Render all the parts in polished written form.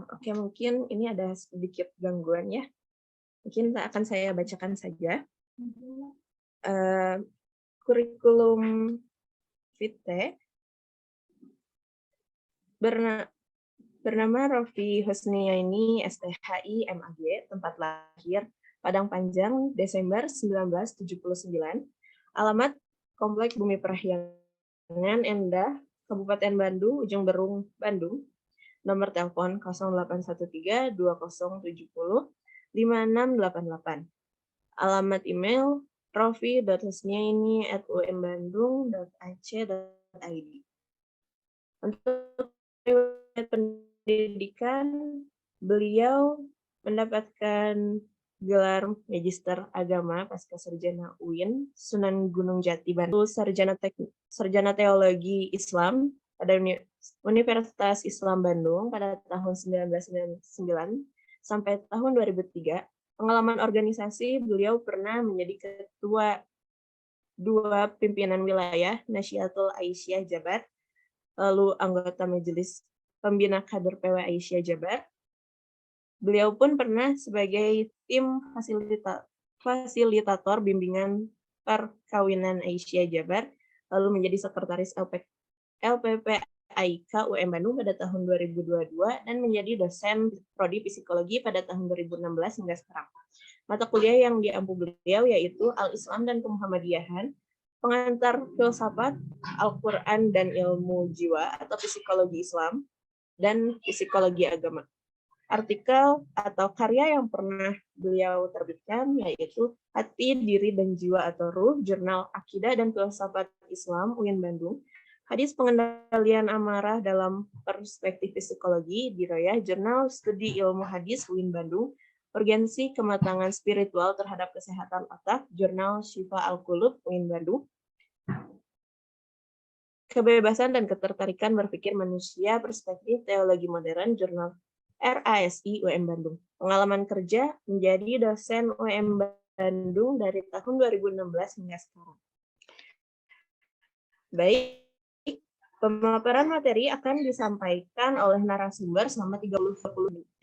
Oke, mungkin ini ada sedikit gangguan ya. Mungkin akan saya bacakan saja. Eee, Kurikulum Vitae berna bernama Rofi Husniaini STHI MAG, tempat lahir Padang Panjang, Desember 1979, alamat Komplek Bumi Parahyangan Endah, Kabupaten Bandung, Ujung Berung, Bandung, nomor telepon 0813 2070 5688. Alamat email rofi.husniaini@umbandung.ac.id. Untuk riwayat pendidikan, beliau mendapatkan gelar Magister Agama Pasca Sarjana UIN Sunan Gunung Jati Bandung, Sarjana Teologi Islam pada Universitas Islam Bandung pada tahun 1999 sampai tahun 2003. Pengalaman organisasi, beliau pernah menjadi ketua 2 pimpinan wilayah Nahdlatul Aisyah Jabar, lalu anggota Majelis Pembina Kader PW Aisyah Jabar. Beliau pun pernah sebagai tim fasilitator bimbingan perkawinan Aisyah Jabar, lalu menjadi sekretaris LPPAIK UM Bandung pada tahun 2022 dan menjadi dosen prodi psikologi pada tahun 2016 hingga sekarang. Mata kuliah yang diampu beliau yaitu Al-Islam dan Kemuhammadiyahan, pengantar filsafat, Al-Quran dan ilmu jiwa atau psikologi Islam, dan psikologi agama. Artikel atau karya yang pernah beliau terbitkan yaitu Hati, Diri, dan Jiwa atau Ruh, Jurnal Akidah dan Filsafat Islam UIN Bandung, Hadis Pengendalian Amarah dalam Perspektif Psikologi, Diroyah, Jurnal Studi Ilmu Hadis UIN Bandung, Urgensi Kematangan Spiritual Terhadap Kesehatan Otak, Jurnal Syifa Al-Qulub UIN Bandung, Kebebasan dan Ketertarikan Berpikir Manusia Perspektif Teologi Modern, Jurnal RASI UM Bandung. Pengalaman kerja menjadi dosen UM Bandung dari tahun 2016 hingga sekarang. Baik, pemaparan materi akan disampaikan oleh narasumber selama 35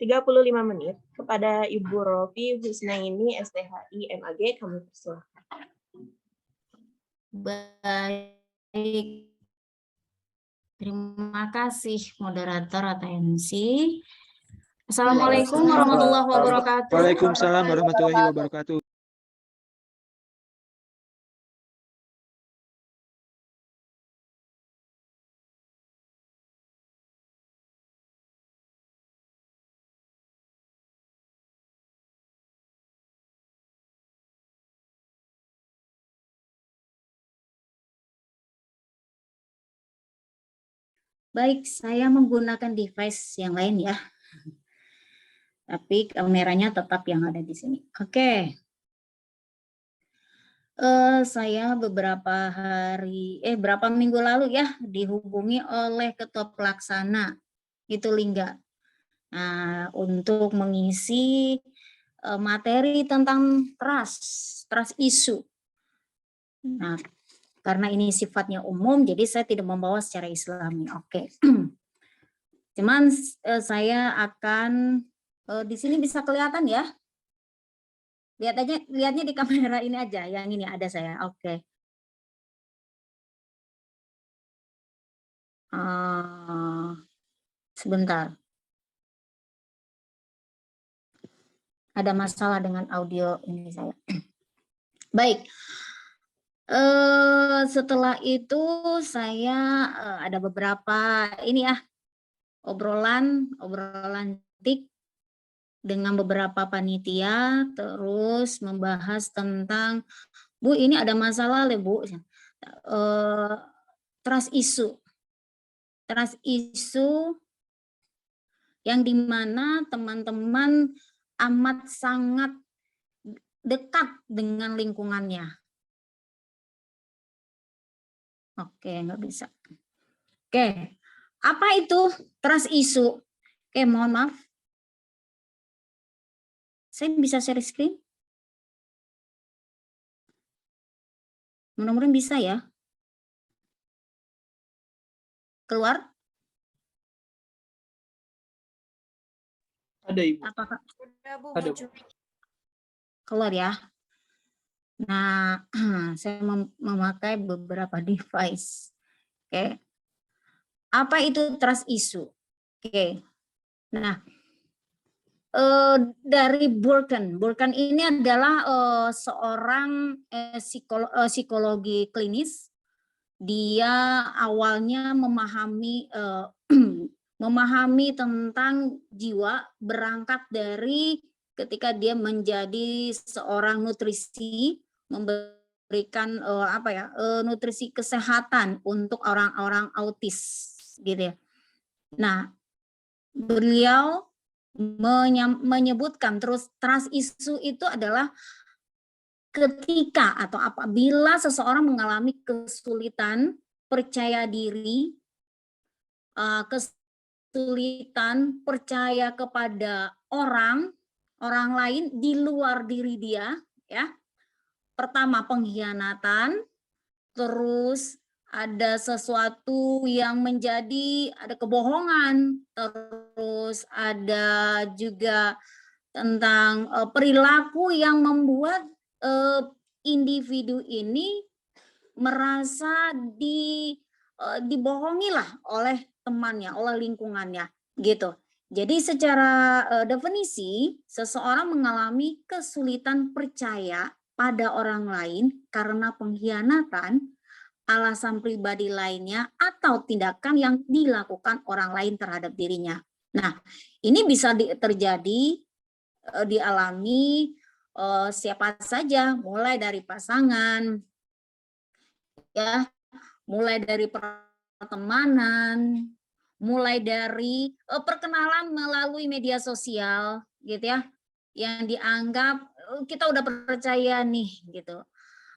menit kepada Ibu Rofi Husnaini STHI MAG. Kami persilakan. Baik, terima kasih moderator ATMC. Assalamualaikum warahmatullahi wabarakatuh. Waalaikumsalam warahmatullahi wabarakatuh. Baik, saya menggunakan device yang lain ya. Tapi kameranya tetap yang ada di sini. Oke. Saya berapa minggu lalu ya dihubungi oleh ketua pelaksana itu Lingga. Nah, untuk mengisi materi tentang trust issue. Nah, karena ini sifatnya umum, jadi saya tidak membawa secara Islami. Oke. Cuman saya akan di sini bisa kelihatan ya. Lihatnya di kamera ini aja, yang ini ada saya. Oke. Sebentar. Ada masalah dengan audio ini saya. Baik. Setelah itu saya ada beberapa ini ya obrolan tik dengan beberapa panitia, terus membahas tentang Bu ini ada masalah le Bu, trust issue yang dimana teman-teman amat sangat dekat dengan lingkungannya. Oke, nggak bisa. Oke, apa itu trust issue? Oke, mohon maaf. Saya bisa share screen? Mudah-mudahan bisa ya. Keluar? Ada Ibu. Apakah Udah Bu, Ada, Bu. muncul. keluar ya? Nah, saya memakai beberapa device. Oke. Apa itu trust issue? Oke. Nah, dari Burken. Burken ini adalah seorang psikologi klinis. Dia awalnya memahami memahami tentang jiwa berangkat dari ketika dia menjadi seorang nutrisi, memberikan nutrisi kesehatan untuk orang-orang autis gitu ya. Nah, beliau menyebutkan terus trust issue itu adalah ketika atau apabila seseorang mengalami kesulitan percaya diri, kesulitan percaya kepada orang lain di luar diri dia, ya. Pertama pengkhianatan, terus ada sesuatu yang menjadi ada kebohongan, terus ada juga tentang perilaku yang membuat individu ini merasa dibohongi lah oleh temannya, oleh lingkungannya, gitu. Jadi secara definisi, seseorang mengalami kesulitan percaya pada orang lain karena pengkhianatan, alasan pribadi lainnya, atau tindakan yang dilakukan orang lain terhadap dirinya. Nah, ini bisa terjadi, dialami siapa saja, mulai dari pasangan, ya, mulai dari pertemanan, mulai dari perkenalan melalui media sosial, gitu ya, yang dianggap kita udah percaya nih, gitu.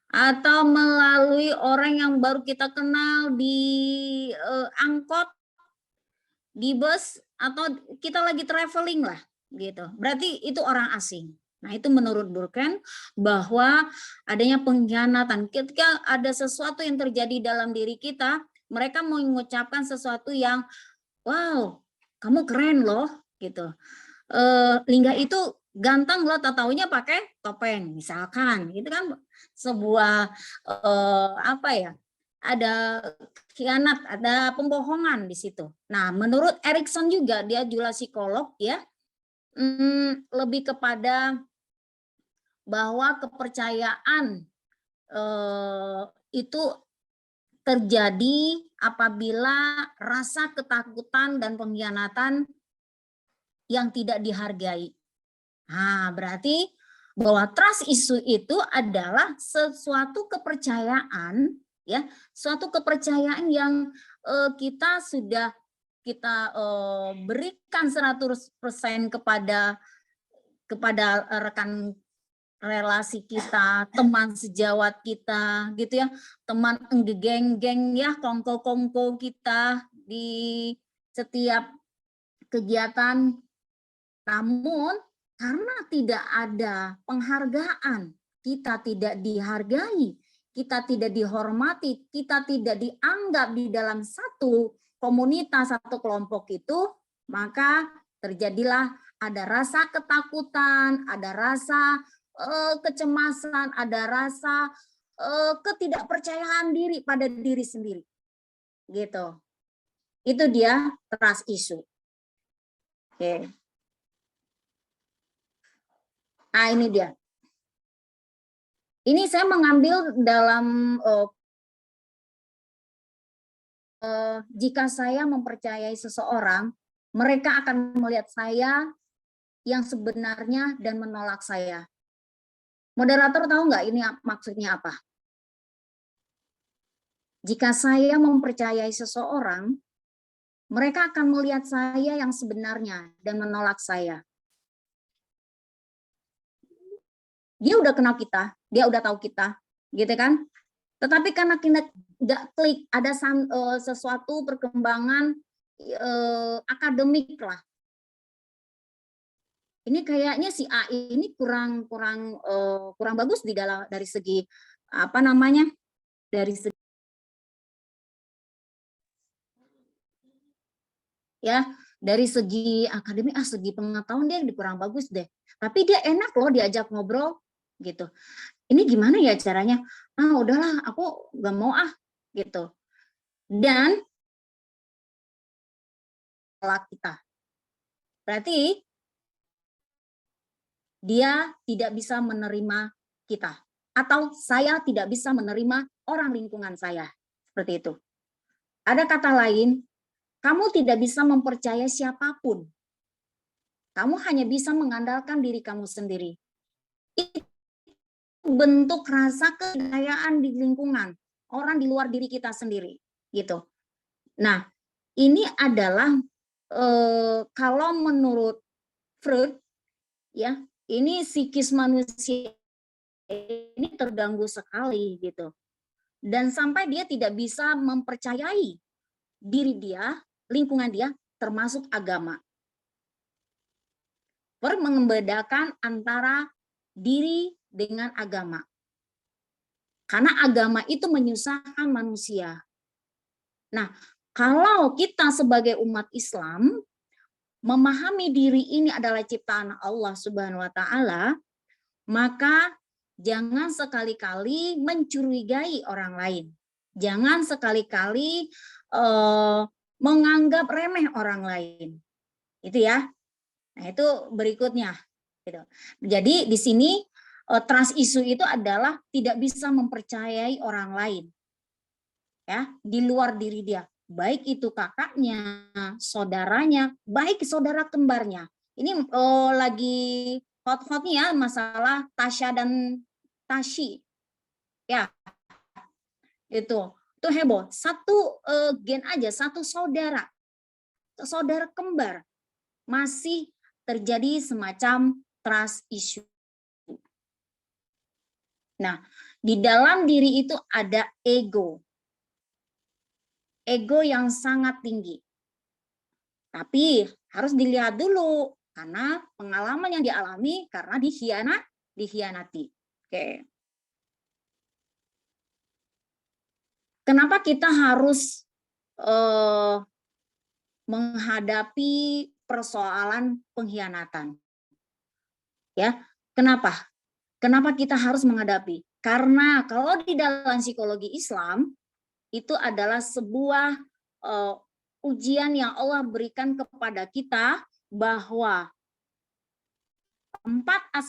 Atau melalui orang yang baru kita kenal di angkot, di bus, atau kita lagi traveling lah, gitu. Berarti itu orang asing. Nah, itu menurut Burken bahwa adanya pengkhianatan. Ketika ada sesuatu yang terjadi dalam diri kita, mereka mengucapkan sesuatu yang, wow, kamu keren loh, gitu. Lingga itu ganteng loh, taunya pakai topeng, misalkan, gitu kan sebuah ada khianat, ada pembohongan di situ. Nah, menurut Erikson juga, dia juga psikolog ya, lebih kepada bahwa kepercayaan itu terjadi apabila rasa ketakutan dan pengkhianatan yang tidak dihargai. Nah, berarti bahwa trust issue itu adalah sesuatu kepercayaan, ya, suatu kepercayaan yang kita sudah berikan 100% kepada rekan relasi kita, teman sejawat kita, gitu ya, teman geng-geng ya, kongko-kongko kita di setiap kegiatan. Namun karena tidak ada penghargaan, kita tidak dihargai, kita tidak dihormati, kita tidak dianggap di dalam satu komunitas, satu kelompok itu, maka terjadilah ada rasa ketakutan, ada rasa kecemasan, ada rasa ketidakpercayaan diri pada diri sendiri. Gitu. Itu dia trust issue. Oke. Nah, ini dia. Ini saya mengambil dalam jika saya mempercayai seseorang, mereka akan melihat saya yang sebenarnya dan menolak saya. Moderator tahu nggak ini maksudnya apa? Jika saya mempercayai seseorang, mereka akan melihat saya yang sebenarnya dan menolak saya. Dia udah kenal kita, dia udah tahu kita, gitu kan? Tetapi karena kita nggak klik, ada sesuatu perkembangan akademik lah. Ini kayaknya si A ini kurang bagus dari segi apa namanya? Dari segi ya, dari segi akademik, segi pengetahuan dia kurang bagus deh. Tapi dia enak loh diajak ngobrol gitu. Ini gimana ya caranya? Udahlah, aku gak mau gitu. Dan kita. Berarti dia tidak bisa menerima kita. Atau saya tidak bisa menerima orang lingkungan saya. Seperti itu. Ada kata lain, kamu tidak bisa mempercayai siapapun. Kamu hanya bisa mengandalkan diri kamu sendiri. Itu bentuk rasa kepercayaan di lingkungan. Orang di luar diri kita sendiri. Gitu. Nah, ini adalah kalau menurut Freud, ya, ini psikis manusia ini terganggu sekali gitu. Dan sampai dia tidak bisa mempercayai diri dia, lingkungan dia, termasuk agama. Membedakan antara diri dengan agama. Karena agama itu menyusahkan manusia. Nah, kalau kita sebagai umat Islam memahami diri ini adalah ciptaan Allah Subhanahu wa taala, maka jangan sekali-kali mencurigai orang lain. Jangan sekali-kali menganggap remeh orang lain. Itu ya. Nah, itu berikutnya gitu. Jadi di sini trust issue itu adalah tidak bisa mempercayai orang lain. Ya, di luar diri dia. Baik itu kakaknya, saudaranya, baik saudara kembarnya. Ini lagi hot-hotnya masalah Tasya dan Tashi. Ya, itu heboh. Satu gen aja, satu saudara kembar masih terjadi semacam trust issue. Nah, di dalam diri itu ada ego. Ego yang sangat tinggi. Tapi harus dilihat dulu karena pengalaman yang dialami karena dikhianati. Oke. Kenapa kita harus menghadapi persoalan pengkhianatan? Ya, kenapa? Kenapa kita harus menghadapi? Karena kalau di dalam psikologi Islam itu adalah sebuah ujian yang Allah berikan kepada kita bahwa 3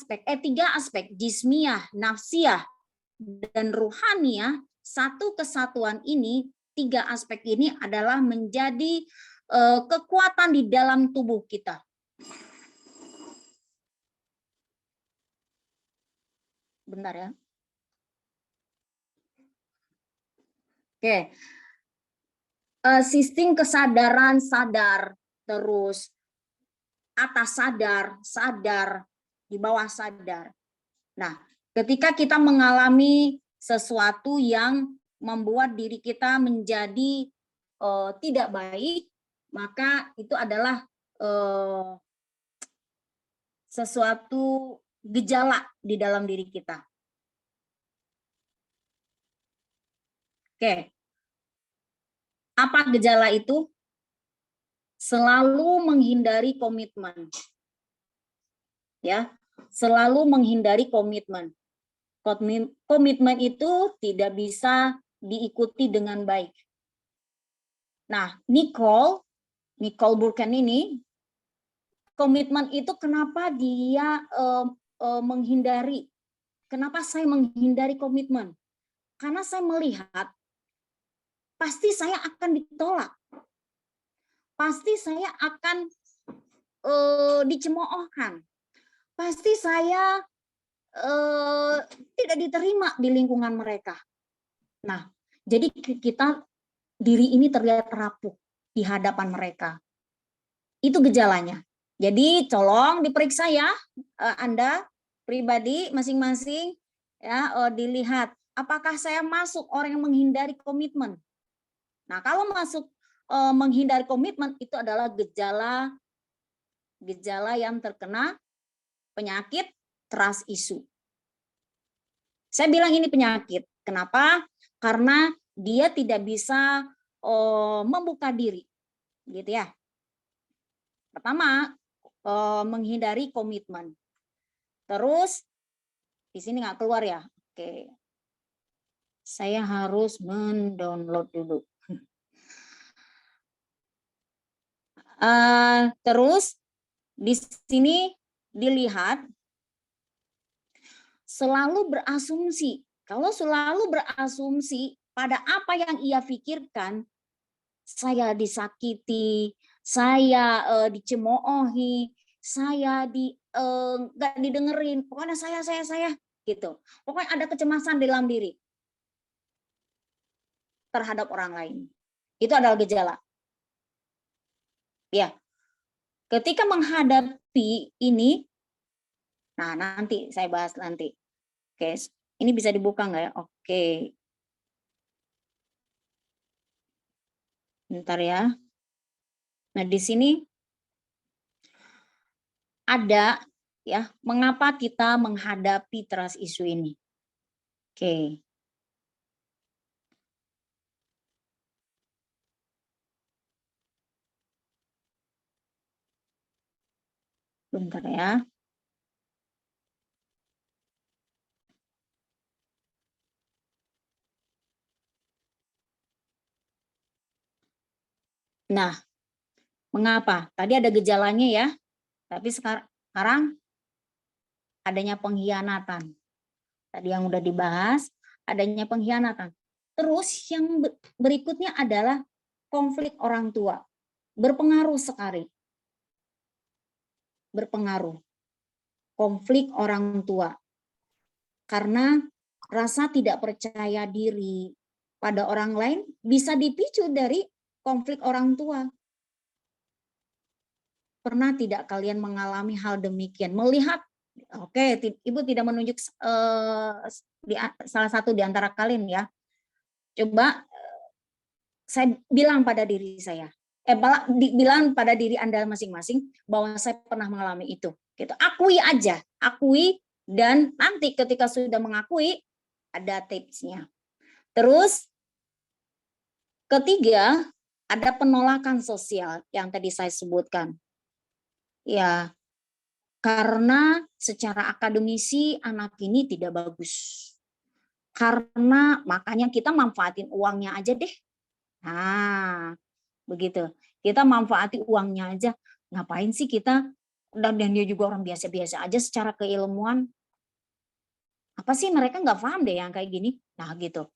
aspek jismiyah, nafsiyah, dan ruhaniyah, satu kesatuan ini, 3 aspek ini adalah menjadi kekuatan di dalam tubuh kita. Bentar ya. Oke. Sistem kesadaran sadar, terus atas sadar, di bawah sadar. Nah, ketika kita mengalami sesuatu yang membuat diri kita menjadi tidak baik, maka itu adalah sesuatu gejala di dalam diri kita. Oke. Apa gejala itu? Selalu menghindari komitmen. Ya, selalu menghindari komitmen. Komitmen itu tidak bisa diikuti dengan baik. Nah, Nicole Burken ini, komitmen itu kenapa dia menghindari? Kenapa saya menghindari komitmen? Karena saya melihat pasti saya akan ditolak. Pasti saya akan dicemoohkan. Pasti saya tidak diterima di lingkungan mereka. Nah, jadi diri ini terlihat rapuh di hadapan mereka. Itu gejalanya. Jadi tolong diperiksa ya, Anda pribadi masing-masing ya, dilihat apakah saya masuk orang yang menghindari komitmen. Nah, kalau masuk menghindari komitmen itu adalah gejala yang terkena penyakit trust issue. Saya bilang ini penyakit. Kenapa? Karena dia tidak bisa membuka diri, gitu ya. Pertama, menghindari komitmen. Terus di sini nggak keluar ya. Oke. Saya harus mendownload dulu. Terus di sini dilihat selalu berasumsi. Kalau selalu berasumsi pada apa yang ia pikirkan, saya disakiti, saya dicemoohi, saya nggak didengerin, pokoknya saya gitu. Pokoknya ada kecemasan dalam diri terhadap orang lain. Itu adalah gejala. Ya, ketika menghadapi ini, nah nanti saya bahas nanti. Oke, ini bisa dibuka nggak ya? Oke, bentar ya. Nah di sini ada ya, mengapa kita menghadapi trust issue ini. Oke. Bentar ya. Nah, mengapa? Tadi ada gejalanya ya, tapi sekarang adanya pengkhianatan. Tadi yang udah dibahas, adanya pengkhianatan. Terus yang berikutnya adalah konflik orang tua. Berpengaruh sekali. Berpengaruh. Konflik orang tua. Karena rasa tidak percaya diri pada orang lain bisa dipicu dari konflik orang tua. Pernah tidak kalian mengalami hal demikian? Melihat, oke, Ibu tidak menunjuk salah satu di antara kalian ya. Coba saya bilang pada diri saya, bilang pada diri Anda masing-masing bahwa saya pernah mengalami itu. Gitu. Akui aja, akui, dan nanti ketika sudah mengakui ada tipsnya. Terus ketiga, ada penolakan sosial yang tadi saya sebutkan. Ya, karena secara akademisi anak ini tidak bagus. Karena makanya kita manfaatin uangnya aja deh. Nah, begitu. Kita manfaati uangnya aja. Ngapain sih kita, dan dia juga orang biasa-biasa aja secara keilmuan. Apa sih mereka nggak paham deh yang kayak gini? Nah gitu.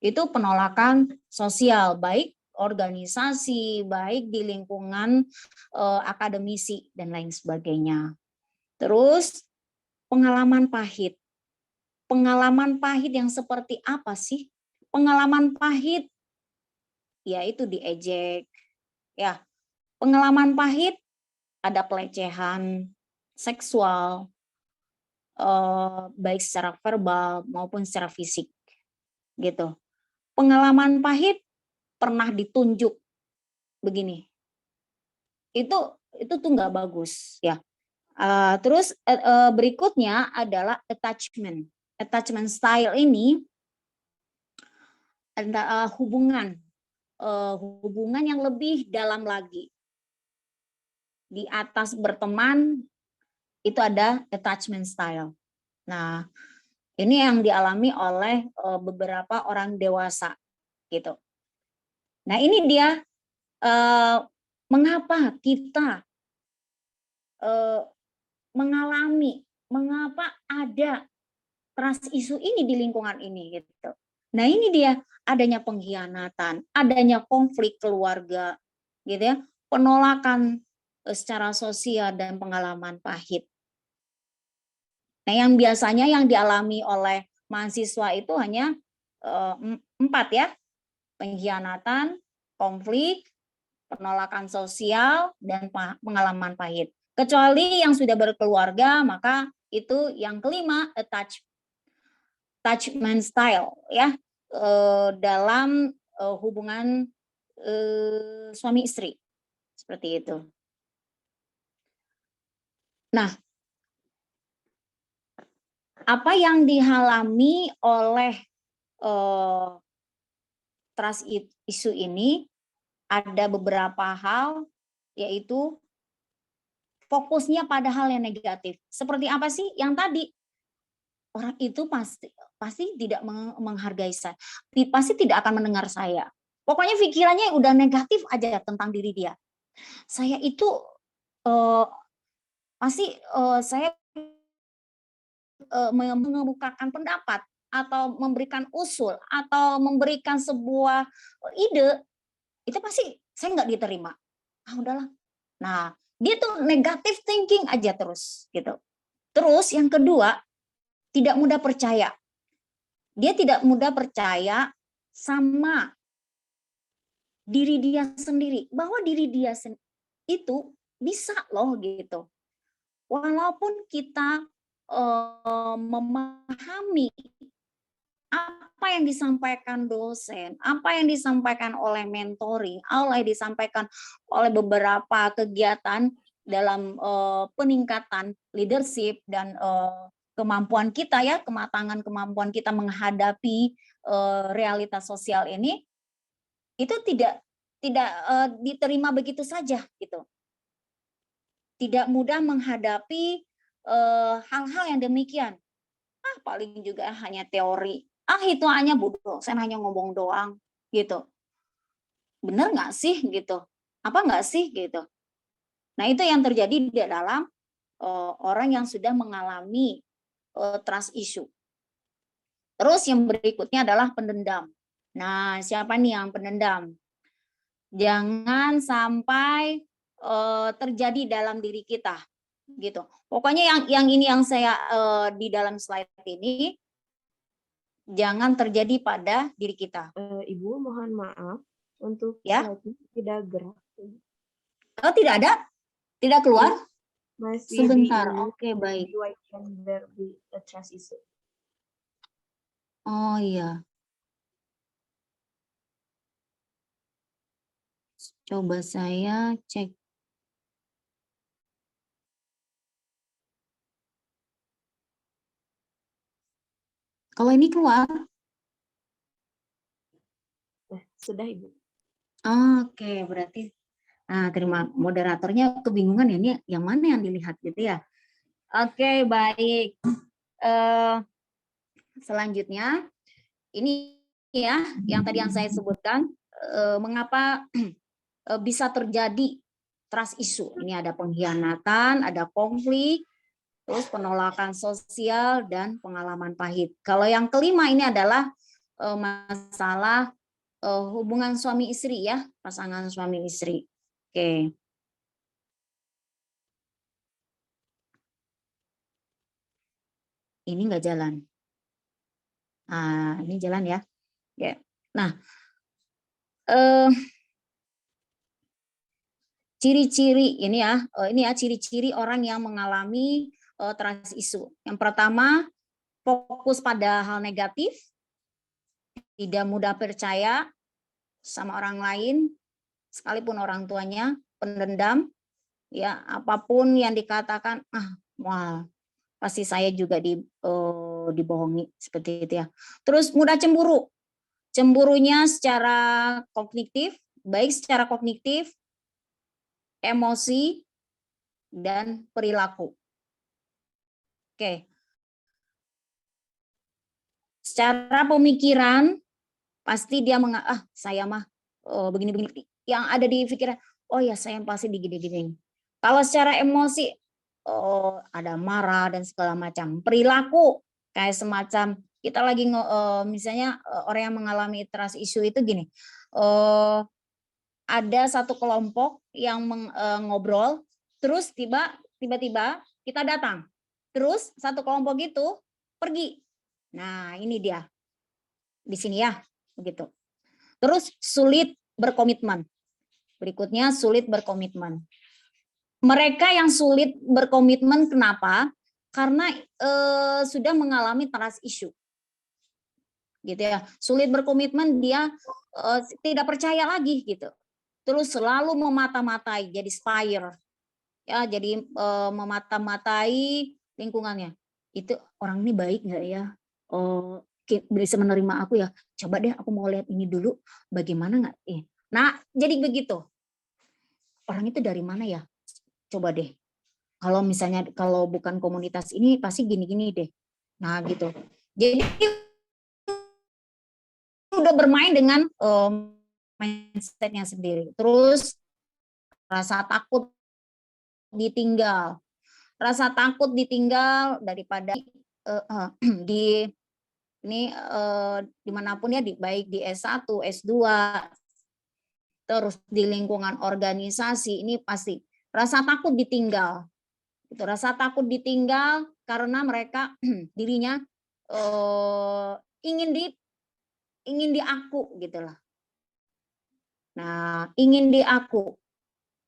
Itu penolakan sosial, baik organisasi, baik di lingkungan akademisi, dan lain sebagainya. Terus pengalaman pahit. Pengalaman pahit yang seperti apa sih? Pengalaman pahit, yaitu diejek. Ya, pengalaman pahit ada pelecehan seksual, baik secara verbal maupun secara fisik, gitu. Pengalaman pahit pernah ditunjuk begini, itu tuh nggak bagus ya. Terus berikutnya adalah attachment. Attachment style ini adalah hubungan yang lebih dalam lagi. Di atas berteman itu ada attachment style. Nah, ini yang dialami oleh beberapa orang dewasa gitu. Nah, ini dia mengapa kita mengalami, mengapa ada trust issue ini di lingkungan ini gitu. Nah, ini dia adanya pengkhianatan, adanya konflik keluarga gitu ya, penolakan secara sosial dan pengalaman pahit. Nah, yang biasanya yang dialami oleh mahasiswa itu hanya 4 ya, pengkhianatan, konflik, penolakan sosial, dan pengalaman pahit. Kecuali yang sudah berkeluarga, maka itu yang kelima, attachment style ya, dalam hubungan suami istri, seperti itu. Nah, apa yang dialami oleh trust issue ini, ada beberapa hal, yaitu fokusnya pada hal yang negatif. Seperti apa sih? Yang tadi, orang itu pasti tidak menghargai saya, pasti tidak akan mendengar saya. Pokoknya pikirannya udah negatif aja tentang diri dia. Saya itu pasti saya mengemukakan pendapat atau memberikan usul atau memberikan sebuah ide, itu pasti saya nggak diterima. Ah udahlah. Nah, dia tuh negative thinking aja terus gitu. Terus yang kedua, tidak mudah percaya. Dia tidak mudah percaya sama diri dia sendiri, bahwa diri dia itu bisa loh gitu. Walaupun kita memahami apa yang disampaikan dosen, apa yang disampaikan oleh mentoring, apa yang disampaikan oleh beberapa kegiatan dalam peningkatan leadership dan kemampuan kita ya, kematangan kemampuan kita menghadapi realitas sosial ini, itu tidak diterima begitu saja gitu. Tidak mudah menghadapi hal-hal yang demikian. Paling juga hanya teori. Itu hanya bodoh, saya hanya ngomong doang gitu. Bener nggak sih gitu? Apa nggak sih gitu? Nah itu yang terjadi di dalam orang yang sudah mengalami trust issue. Terus yang berikutnya adalah pendendam. Nah siapa nih yang pendendam? Jangan sampai terjadi dalam diri kita gitu. Pokoknya yang ini yang saya di dalam slide ini jangan terjadi pada diri kita. Ibu mohon maaf untuk Ya. slide tidak gerak. Oh tidak ada? Tidak keluar? Masih Sebentar. di Oke, baik. why can there be a trust issue? Oh iya. Coba saya cek. Kalau ini keluar? Sudah Ibu. Oke, berarti terima, moderatornya kebingungan ya, ini yang mana yang dilihat gitu ya. Oke, baik. Selanjutnya ini ya yang tadi yang saya sebutkan, mengapa bisa terjadi trust issue. Ini ada pengkhianatan, ada konflik, terus penolakan sosial dan pengalaman pahit. Kalau yang kelima ini adalah masalah hubungan suami istri ya, pasangan suami istri. Oke. Ini enggak jalan. Ini jalan ya. Ya. Nah, ciri-ciri ini ya ciri-ciri orang yang mengalami trust issue. Yang pertama, fokus pada hal negatif, tidak mudah percaya sama orang lain, sekalipun orang tuanya, pendendam, ya apapun yang dikatakan, wah pasti saya juga dibohongi seperti itu ya. Terus mudah cemburu, cemburunya secara kognitif, baik secara kognitif, emosi, dan perilaku. Oke. Secara pemikiran, pasti dia saya mah begini-begini. Yang ada di pikiran, oh ya saya pasti digini-gini. Kalau secara emosi, ada marah dan segala macam. Perilaku, kayak semacam, kita lagi misalnya orang yang mengalami trust issue itu gini, ada satu kelompok yang ngobrol, terus tiba-tiba kita datang. Terus satu kelompok itu pergi. Nah ini dia. Di sini ya. Begitu. Terus sulit berkomitmen. Berikutnya sulit berkomitmen. Mereka yang sulit berkomitmen kenapa? Karena sudah mengalami trust issue. Gitu ya. Sulit berkomitmen, dia tidak percaya lagi gitu. Terus selalu memata-matai, jadi spire. Ya, jadi memata-matai lingkungannya. Itu orang ini baik nggak ya? Bisa menerima aku ya, coba deh aku mau lihat ini dulu bagaimana nggak. Nah jadi begitu, orang itu dari mana ya, coba deh kalau misalnya kalau bukan komunitas ini pasti gini-gini deh. Nah, gitu. Jadi udah bermain dengan mindsetnya sendiri. Terus rasa takut ditinggal. Rasa takut ditinggal daripada di ini dimanapun ya, baik di S1, S2, terus di lingkungan organisasi, ini pasti rasa takut ditinggal. Itu rasa takut ditinggal karena mereka dirinya ingin diaku gitu lah. Nah, ingin diaku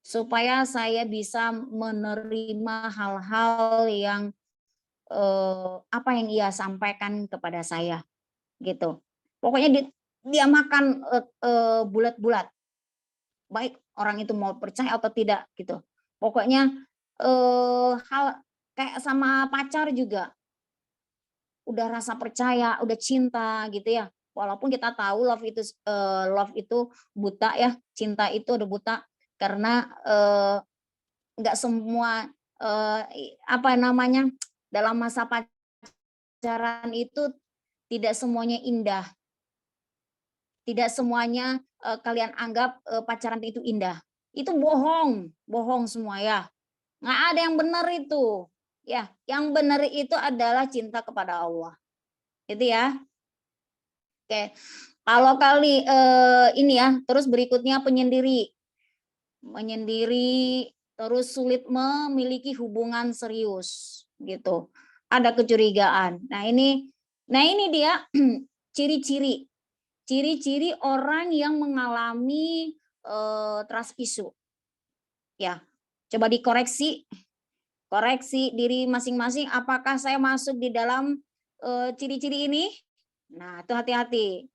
supaya saya bisa menerima hal-hal yang apa yang ia sampaikan kepada saya gitu. Pokoknya dia makan bulat-bulat, baik orang itu mau percaya atau tidak gitu. Pokoknya hal kayak sama pacar juga, udah rasa percaya, udah cinta gitu ya. Walaupun kita tahu love itu buta ya, cinta itu udah buta karena nggak semua apa namanya, dalam masa pacaran itu tidak semuanya indah. Tidak semuanya kalian anggap pacaran itu indah. Itu bohong, bohong semua ya. Nggak ada yang benar itu. Ya, yang benar itu adalah cinta kepada Allah. Itu ya. Oke. Kalau kali ini ya, terus berikutnya penyendiri. Menyendiri, terus sulit memiliki hubungan serius gitu. Ada kecurigaan. Nah, ini dia ciri-ciri. Ciri-ciri orang yang mengalami trust issue. Ya, coba dikoreksi. Koreksi diri masing-masing, apakah saya masuk di dalam ciri-ciri ini? Nah, itu hati-hati.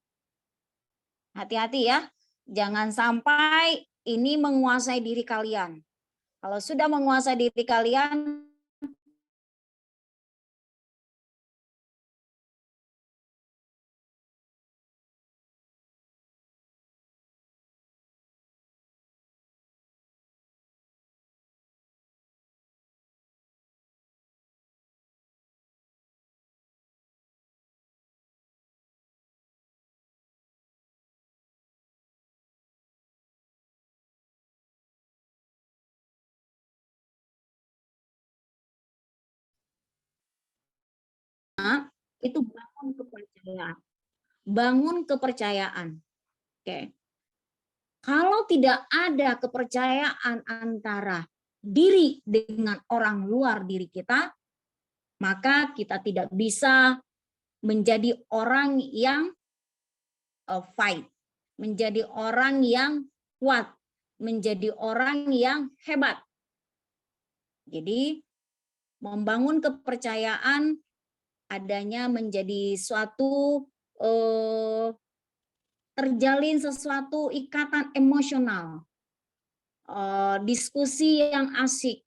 Hati-hati ya. Jangan sampai ini menguasai diri kalian. Kalau sudah menguasai diri kalian, itu bangun kepercayaan. Bangun kepercayaan. Oke. Kalau tidak ada kepercayaan antara diri dengan orang luar diri kita, maka kita tidak bisa menjadi orang yang fight, menjadi orang yang kuat, menjadi orang yang hebat. Jadi membangun kepercayaan adanya menjadi suatu terjalin sesuatu ikatan emosional, diskusi yang asik,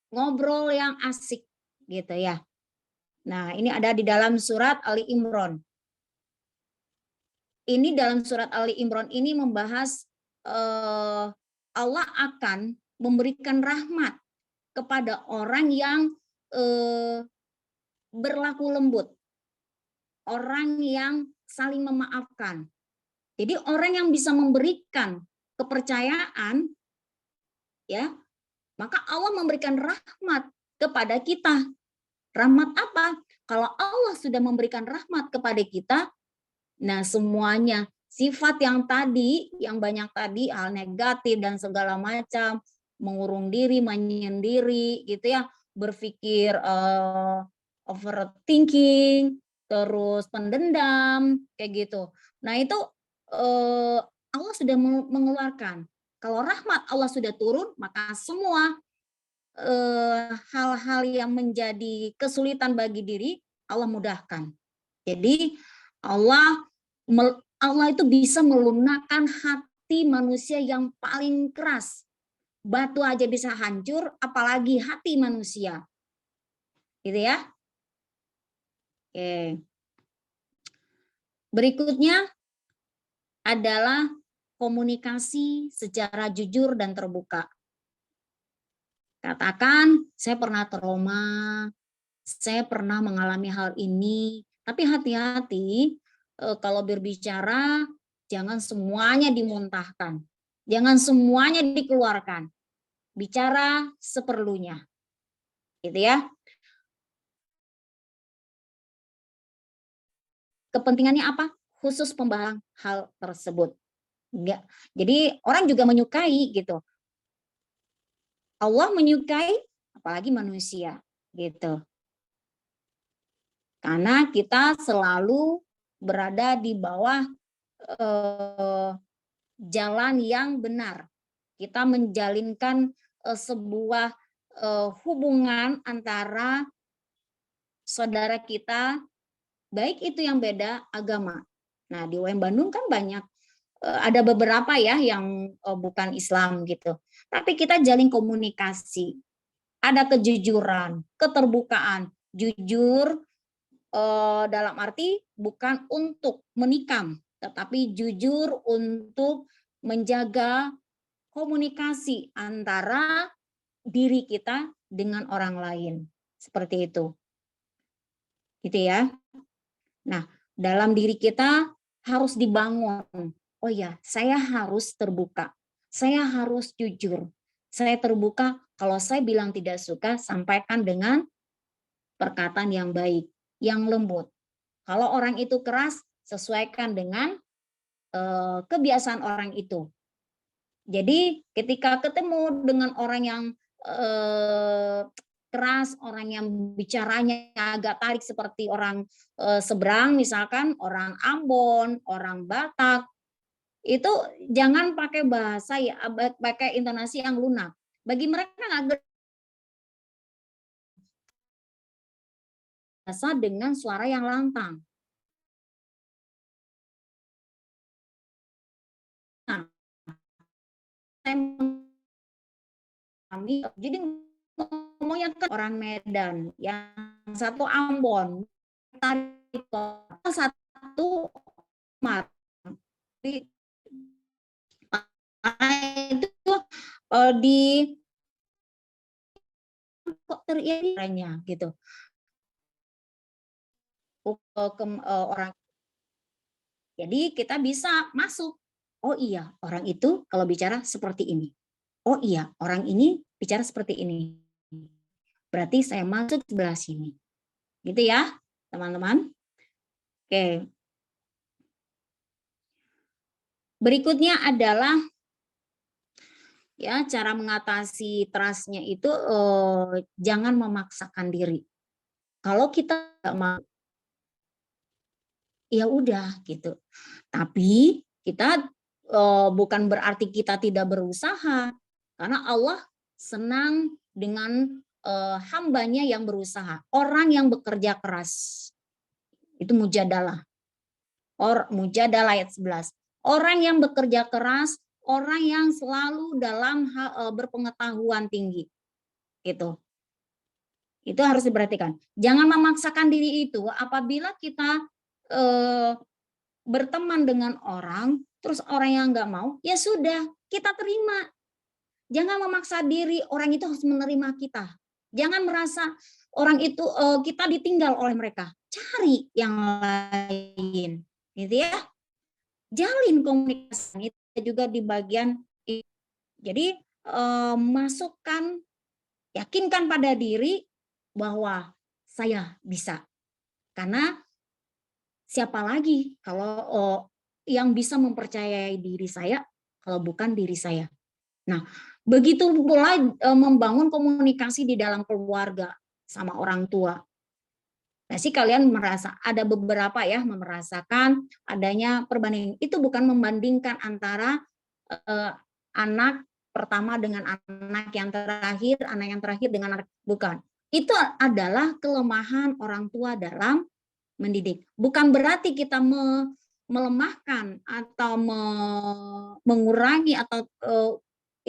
ngobrol yang asik gitu ya. Nah, ini ada di dalam surat Ali Imran. Ini dalam surat Ali Imran ini membahas Allah akan memberikan rahmat kepada orang yang berlaku lembut, orang yang saling memaafkan. Jadi orang yang bisa memberikan kepercayaan, ya, maka Allah memberikan rahmat kepada kita. Rahmat apa? Kalau Allah sudah memberikan rahmat kepada kita, nah semuanya sifat yang tadi, yang banyak tadi, hal negatif dan segala macam, mengurung diri, menyendiri, gitu ya, berpikir overthinking, terus pendendam, kayak gitu. Nah itu Allah sudah mengeluarkan. Kalau rahmat Allah sudah turun, maka semua hal-hal yang menjadi kesulitan bagi diri Allah mudahkan. Jadi Allah itu bisa melunakkan hati manusia yang paling keras. Batu aja bisa hancur, apalagi hati manusia. Gitu ya. Oke. Berikutnya adalah komunikasi secara jujur dan terbuka. Katakan, saya pernah trauma, saya pernah mengalami hal ini, tapi hati-hati kalau berbicara, jangan semuanya dimuntahkan, jangan semuanya dikeluarkan, bicara seperlunya, gitu ya. Kepentingannya apa? Khusus pembahasan hal tersebut. Enggak. Jadi orang juga menyukai gitu. Allah menyukai, apalagi manusia, gitu. Karena kita selalu berada di bawah jalan yang benar. Kita menjalinkan sebuah hubungan antara saudara kita, baik itu yang beda agama. Nah, di UM Bandung kan banyak, ada beberapa ya yang bukan Islam gitu. Tapi kita jalin komunikasi, ada kejujuran, keterbukaan, jujur dalam arti bukan untuk menikam, tetapi jujur untuk menjaga komunikasi antara diri kita dengan orang lain. Seperti itu. Gitu ya. Nah, dalam diri kita harus dibangun. Oh ya, saya harus terbuka. Saya harus jujur. Saya terbuka, kalau saya bilang tidak suka, sampaikan dengan perkataan yang baik, yang lembut. Kalau orang itu keras, sesuaikan dengan kebiasaan orang itu. Jadi ketika ketemu dengan orang yang keras, orang yang bicaranya agak tarik seperti orang seberang, misalkan orang Ambon, orang Batak, itu jangan pakai bahasa ya, pakai intonasi yang lunak. Bagi mereka nggak bahasa dengan suara yang lantang. Nah, jadi ngomongnya kan orang Medan, yang satu Ambon, satu Mati, itu di kok terianya gitu. Orang, jadi kita bisa masuk. Oh iya, orang itu kalau bicara seperti ini. Oh iya, orang ini bicara seperti ini. Berarti saya masuk sebelah sini. Gitu ya, teman-teman. Oke. Berikutnya adalah ya cara mengatasi trust-nya itu jangan memaksakan diri. Kalau kita nggak mau, ya udah gitu. Tapi kita bukan berarti kita tidak berusaha, karena Allah senang dengan hambanya yang berusaha, orang yang bekerja keras. Itu Mujadalah. Mujadalah ayat 11. Orang yang bekerja keras, orang yang selalu dalam berpengetahuan tinggi. Gitu. Itu harus diperhatikan. Jangan memaksakan diri itu apabila kita berteman dengan orang, terus orang yang nggak mau, ya sudah, kita terima. Jangan memaksa diri, orang itu harus menerima kita. Jangan merasa orang itu kita ditinggal oleh mereka. Cari yang lain, gitu ya. Jalin komunikasi itu juga di bagian. Jadi masukkan, yakinkan pada diri bahwa saya bisa. Karena siapa lagi kalau yang bisa mempercayai diri saya kalau bukan diri saya. Nah, begitu pula membangun komunikasi di dalam keluarga sama orang tua. Pasti kalian merasa ada beberapa ya merasakan adanya perbandingan. Itu bukan membandingkan antara anak pertama dengan anak yang terakhir dengan anak, bukan. Itu adalah kelemahan orang tua dalam mendidik. Bukan berarti kita melemahkan atau mengurangi atau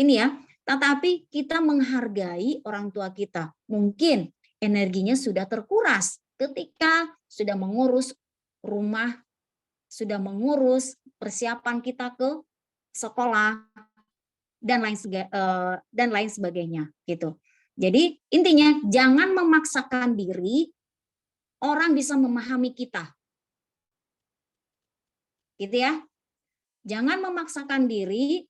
ini ya, tetapi kita menghargai orang tua kita. Mungkin energinya sudah terkuras ketika sudah mengurus rumah, sudah mengurus persiapan kita ke sekolah dan lain sebagainya gitu. Jadi intinya jangan memaksakan diri orang bisa memahami kita. Gitu ya. Jangan memaksakan diri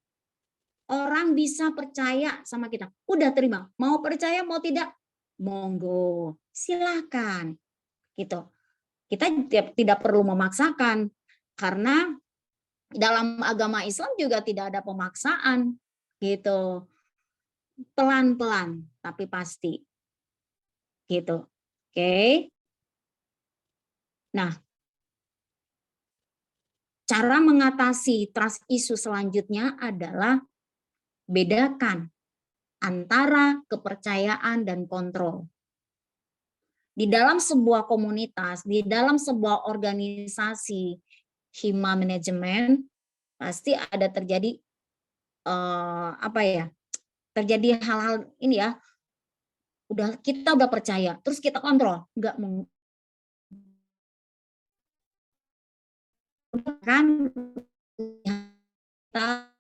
orang bisa percaya sama kita. Udah terima. Mau percaya mau tidak, monggo. Silakan. Gitu. Kita tidak perlu memaksakan karena dalam agama Islam juga tidak ada pemaksaan. Gitu. Pelan-pelan tapi pasti. Gitu. Oke. Nah, cara mengatasi trust issue selanjutnya adalah bedakan antara kepercayaan dan kontrol. Di dalam sebuah komunitas, di dalam sebuah organisasi hima manajemen, pasti ada terjadi terjadi hal-hal ini ya. Kita udah percaya, terus kita kontrol, nggak kan kita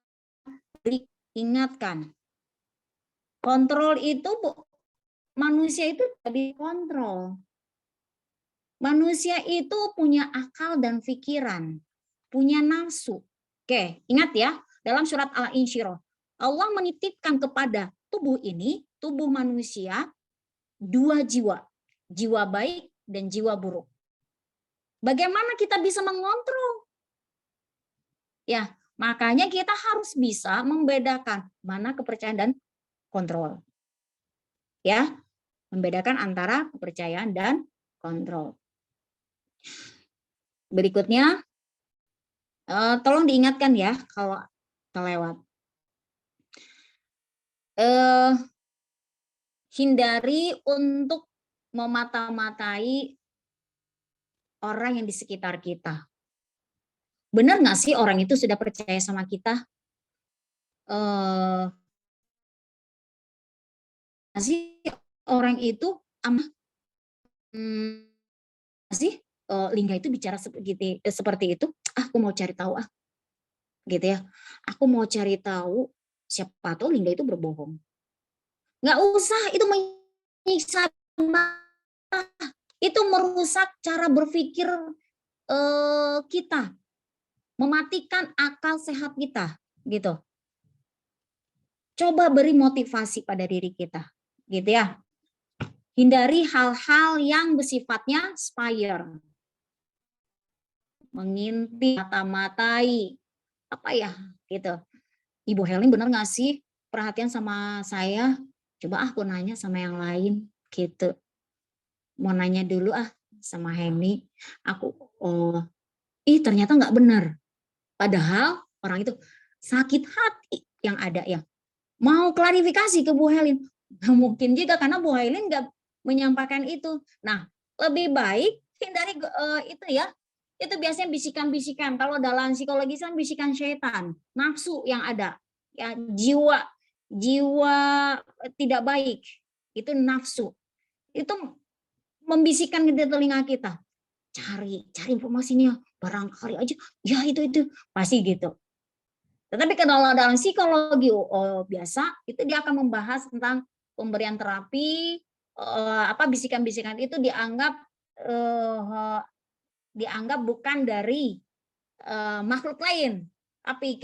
ingatkan kontrol itu manusia itu jadi kontrol. Manusia itu punya akal dan pikiran, punya nafsu. Oke, ingat ya, dalam surat Al-Insyirah, Allah menitipkan kepada tubuh ini, tubuh manusia, 2 jiwa, jiwa baik dan jiwa buruk. Bagaimana kita bisa mengontrol? Ya, makanya kita harus bisa membedakan mana kepercayaan dan kontrol. Ya, membedakan antara kepercayaan dan kontrol. Berikutnya, tolong diingatkan ya kalau kelewat. Hindari untuk memata-matai orang yang di sekitar kita. Benar nggak sih orang itu sudah percaya sama kita? Sih orang itu sih Lingga itu bicara seperti itu. Aku mau cari tahu gitu ya. Aku mau cari tahu, siapa tahu Lingga itu berbohong. Nggak usah, itu menyiksa, itu merusak cara berpikir kita, mematikan akal sehat kita, gitu. Coba beri motivasi pada diri kita, gitu ya. Hindari hal-hal yang bersifatnya spire, mengintip, mata-matai, apa ya, gitu. Ibu Helen benar nggak sih perhatian sama saya? Coba aku nanya sama yang lain, gitu. Mau nanya dulu sama Heni. Aku, ternyata nggak benar. Padahal orang itu sakit hati yang ada ya. Mau klarifikasi ke Bu Helen. Nggak mungkin juga karena Bu Helen nggak menyampaikan itu. Nah, lebih baik hindari itu ya. Itu biasanya bisikan-bisikan. Kalau dalam psikologi kan bisikan setan, nafsu yang ada. Ya, jiwa tidak baik. Itu nafsu. Itu membisikkan di telinga kita. Cari informasinya, barangkali aja ya itu pasti gitu. Tetapi kalau dalam psikologi biasa itu dia akan membahas tentang pemberian terapi, bisikan-bisikan itu dianggap bukan dari makhluk lain, tapi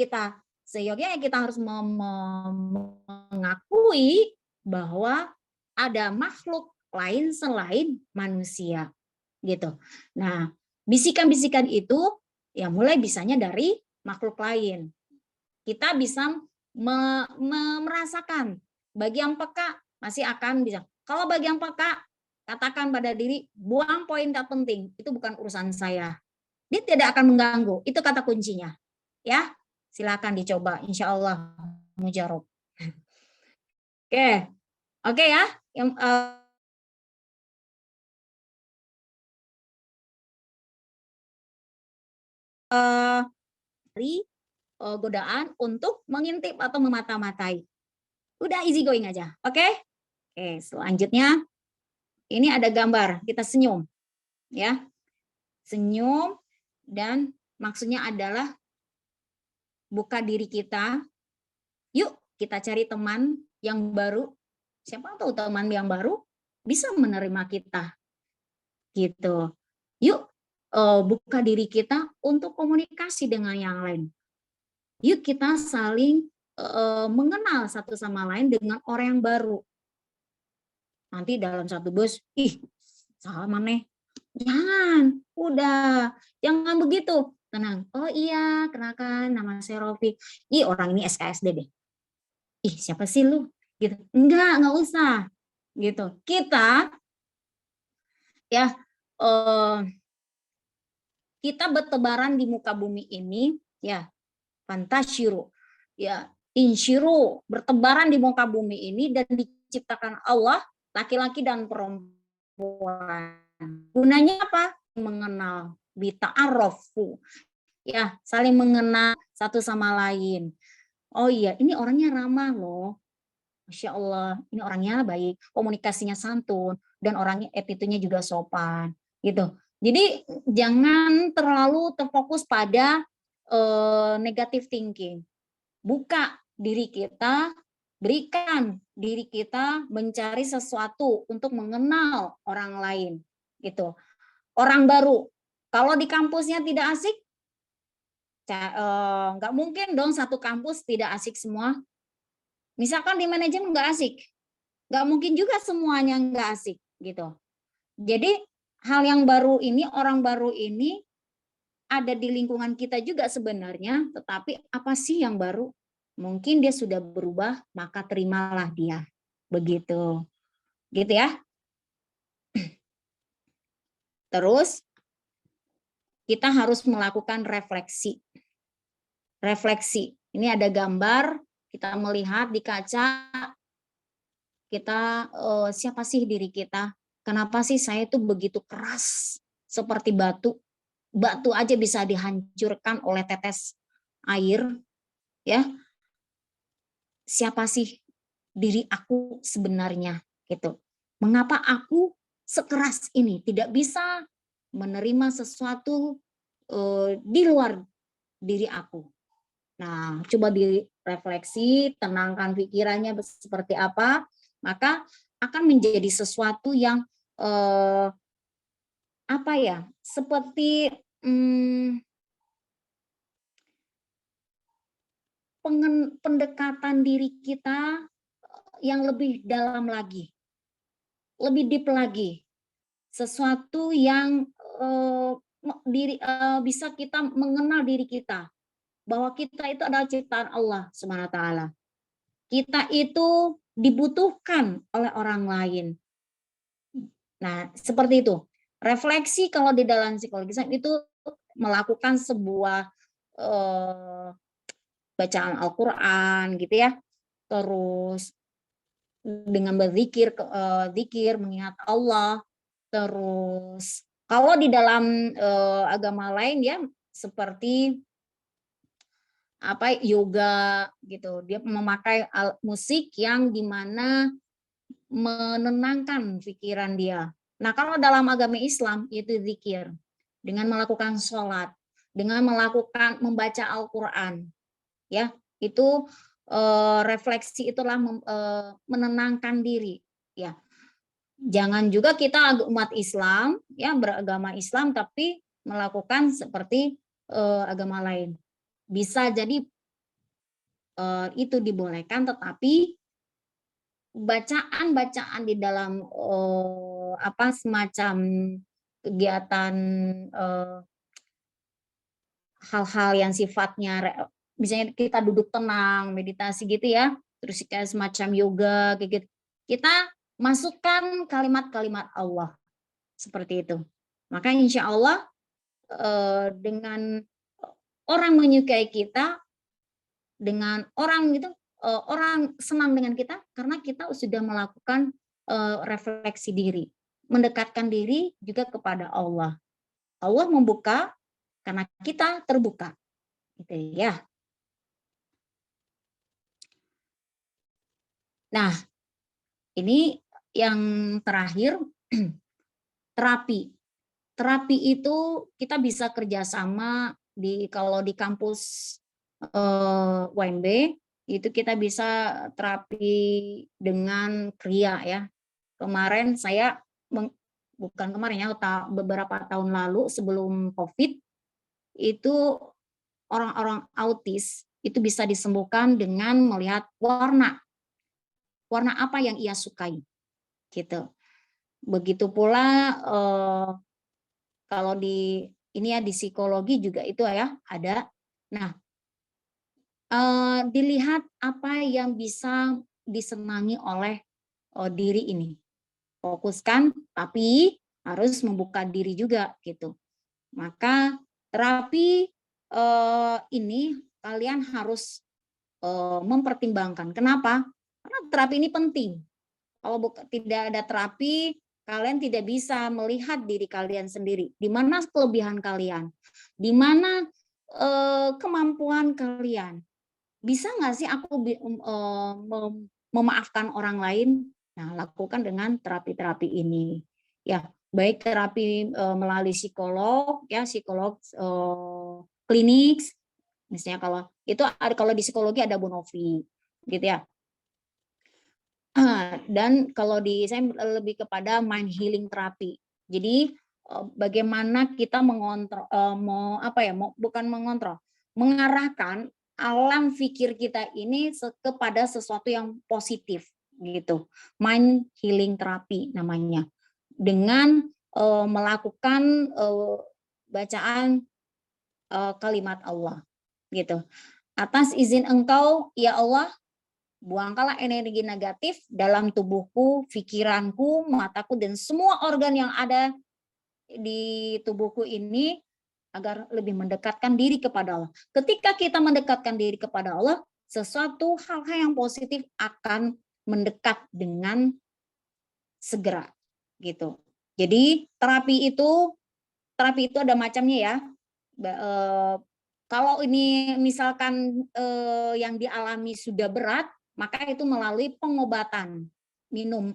seyogyanya kita harus mengakui bahwa ada makhluk lain selain manusia. Gitu. Nah, bisikan-bisikan itu ya mulai bisanya dari makhluk lain. Kita bisa merasakan. Bagi yang peka masih akan bisa. Kalau bagi yang peka, katakan pada diri, buang poin tak penting. Itu bukan urusan saya. Dia tidak akan mengganggu. Itu kata kuncinya. Ya, silakan dicoba. Insya Allah mujarab. Oke ya. Yang godaan untuk mengintip atau memata-matai. Udah easy going aja, oke? Oke, selanjutnya ini ada gambar, kita senyum. Ya. Senyum dan maksudnya adalah buka diri kita. Yuk, kita cari teman yang baru. Siapa tahu teman yang baru bisa menerima kita gitu. Yuk buka diri kita untuk komunikasi dengan yang lain. Yuk kita saling mengenal satu sama lain dengan orang yang baru. Nanti dalam satu bus, ih salah maneh. Jangan begitu. Tenang. Oh iya, kenalkan nama saya Rofi. Ih orang ini SKSD deh. Ih siapa sih lu? Gitu. Enggak usah. Gitu. Kita ya kita bertebaran di muka bumi ini ya, fantasyiru. Ya, insyiru, bertebaran di muka bumi ini dan diciptakan Allah laki-laki dan perempuan. Gunanya apa? Mengenal, bita'arrafu. Ya, saling mengenal satu sama lain. Oh iya, ini orangnya ramah loh. Masya Allah, ini orangnya baik, komunikasinya santun, dan orangnya attitude-nya juga sopan, gitu. Jadi jangan terlalu terfokus pada negative thinking. Buka diri kita, berikan diri kita mencari sesuatu untuk mengenal orang lain, gitu. Orang baru, kalau di kampusnya tidak asik, nggak mungkin dong satu kampus tidak asik semua. Misalkan di manajemen nggak asik, nggak mungkin juga semuanya nggak asik gitu. Jadi hal yang baru ini, orang baru ini ada di lingkungan kita juga sebenarnya, tetapi apa sih yang baru? Mungkin dia sudah berubah, maka terimalah dia. Begitu. Gitu ya. Terus kita harus melakukan refleksi. Refleksi. Ini ada gambar, kita melihat di kaca, kita siapa sih diri kita? Kenapa sih saya itu begitu keras seperti batu? Batu aja bisa dihancurkan oleh tetes air, ya. Siapa sih diri aku sebenarnya gitu? Mengapa aku sekeras ini tidak bisa menerima sesuatu di luar diri aku? Nah, coba direfleksi, tenangkan pikirannya seperti apa, maka akan menjadi sesuatu yang apa ya, seperti pendekatan diri kita yang lebih dalam lagi, lebih deep lagi, sesuatu yang bisa kita mengenal diri kita, bahwa kita itu adalah ciptaan Allah Subhanahu wa taala. Kita itu dibutuhkan oleh orang lain. Nah, seperti itu. Refleksi kalau di dalam psikologi itu melakukan sebuah bacaan Al-Qur'an gitu ya. Terus dengan berzikir, zikir mengingat Allah. Terus kalau di dalam agama lain ya seperti apa yoga gitu, dia memakai musik yang dimana menenangkan pikiran dia. Nah kalau dalam agama Islam itu zikir dengan melakukan sholat, dengan melakukan membaca Al-Quran, ya itu refleksi itulah menenangkan diri, ya. Jangan juga kita umat Islam ya beragama Islam tapi melakukan seperti agama lain. Bisa jadi itu dibolehkan, tetapi bacaan-bacaan di dalam apa semacam kegiatan hal-hal yang sifatnya misalnya kita duduk tenang, meditasi gitu ya, terus kayak semacam yoga kayak gitu. Kita masukkan kalimat-kalimat Allah seperti itu. Maka insya Allah dengan orang menyukai kita, dengan orang gitu, orang senang dengan kita karena kita sudah melakukan refleksi diri, mendekatkan diri juga kepada Allah. Allah membuka karena kita terbuka, gitu ya. Nah, ini yang terakhir terapi. Terapi itu kita bisa kerjasama kalau di kampus UNB itu kita bisa terapi dengan kriya ya. Kemarin saya bukan kemarin ya, beberapa tahun lalu sebelum COVID itu orang-orang autis itu bisa disembuhkan dengan melihat warna apa yang ia sukai gitu. Begitu pula kalau di ini ya di psikologi juga itu ya ada. Nah, dilihat apa yang bisa disenangi oleh diri ini. Fokuskan, tapi harus membuka diri juga gitu. Maka terapi ini kalian harus mempertimbangkan. Kenapa? Karena terapi ini penting. Kalau tidak ada terapi, kalian tidak bisa melihat diri kalian sendiri. Di mana kelebihan kalian? Di mana kemampuan kalian? Bisa nggak sih aku memaafkan orang lain? Nah, lakukan dengan terapi-terapi ini. Ya, baik terapi melalui psikolog, ya psikolog klinik. Misalnya kalau di psikologi ada Bonovi, gitu ya. Dan kalau saya lebih kepada mind healing terapi. Jadi bagaimana kita mengontrol, bukan mengontrol, mengarahkan alam pikir kita ini kepada sesuatu yang positif gitu. Mind healing terapi namanya. Dengan melakukan bacaan kalimat Allah gitu. Atas izin Engkau ya Allah, buangkanlah energi negatif dalam tubuhku, pikiranku, mataku, dan semua organ yang ada di tubuhku ini agar lebih mendekatkan diri kepada Allah. Ketika kita mendekatkan diri kepada Allah, sesuatu hal-hal yang positif akan mendekat dengan segera gitu. Jadi terapi itu ada macamnya ya. Kalau ini misalkan yang dialami sudah berat, maka itu melalui pengobatan, minum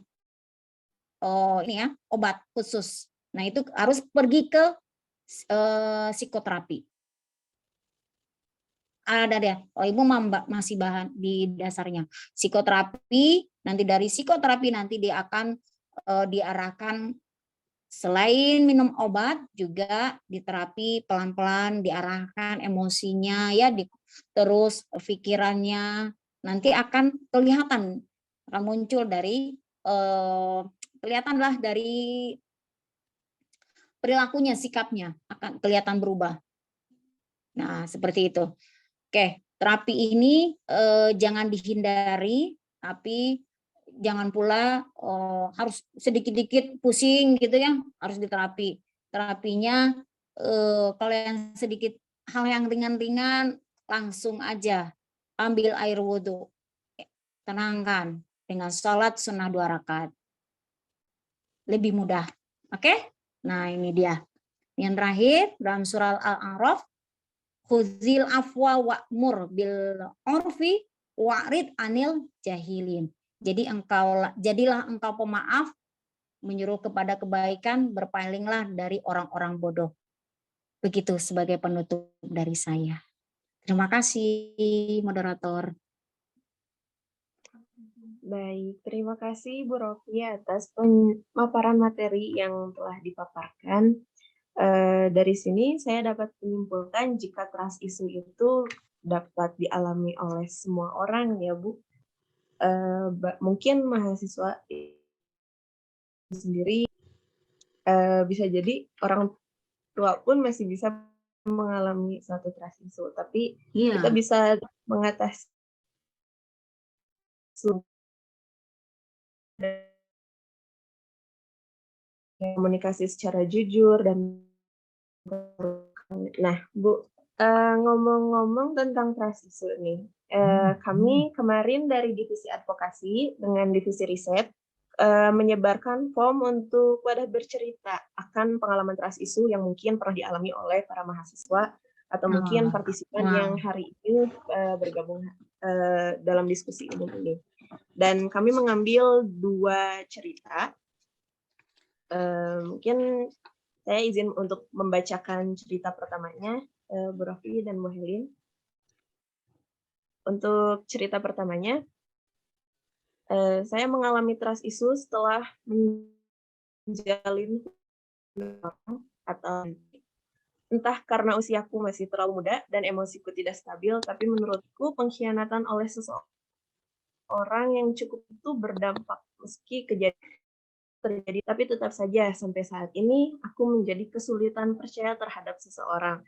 obat khusus. Nah itu harus pergi ke psikoterapi. Ada deh, kalau Ibu masih bahan di dasarnya psikoterapi. Nanti dari psikoterapi nanti dia akan diarahkan selain minum obat juga diterapi pelan-pelan, diarahkan emosinya ya, terus pikirannya nanti akan kelihatan, akan muncul dari kelihatanlah dari perilakunya, sikapnya akan kelihatan berubah. Nah seperti itu. Oke, terapi ini jangan dihindari, tapi jangan pula harus sedikit-sedikit pusing gitu ya, harus diterapi. Terapinya kalau yang sedikit hal yang ringan-ringan langsung aja ambil air wudhu, tenangkan dengan sholat sunnah 2 rakaat. Lebih mudah. Oke? Nah ini dia. Yang terakhir dalam surah Al-A'raf, khuzil afwa wa'mur bil urfi wa'rid anil jahilin. Jadi jadilah engkau pemaaf, menyuruh kepada kebaikan, berpalinglah dari orang-orang bodoh. Begitu sebagai penutup dari saya. Terima kasih moderator. Baik, terima kasih Bu Rofi atas pemaparan materi yang telah dipaparkan. Dari sini saya dapat menyimpulkan jika trust issue itu dapat dialami oleh semua orang ya Bu. Mungkin mahasiswa sendiri bisa jadi orang tua pun masih bisa mengalami suatu trust issue, tapi kita bisa mengatasi komunikasi secara jujur dan nah Bu, ngomong-ngomong tentang trust issue nih, kami kemarin dari divisi advokasi dengan divisi riset menyebarkan form untuk wadah bercerita akan pengalaman trust issue yang mungkin pernah dialami oleh para mahasiswa atau mungkin partisipan yang hari ini bergabung dalam diskusi umum ini. Dan kami mengambil 2 cerita. Mungkin saya izin untuk membacakan cerita pertamanya, Bu Rofi dan Bu Helin. Untuk cerita pertamanya, saya mengalami trust issue setelah menjalin hubungan atau entah karena usiaku masih terlalu muda dan emosiku tidak stabil, tapi menurutku pengkhianatan oleh seseorang yang cukup itu berdampak meski kejadian terjadi, tapi tetap saja sampai saat ini aku menjadi kesulitan percaya terhadap seseorang,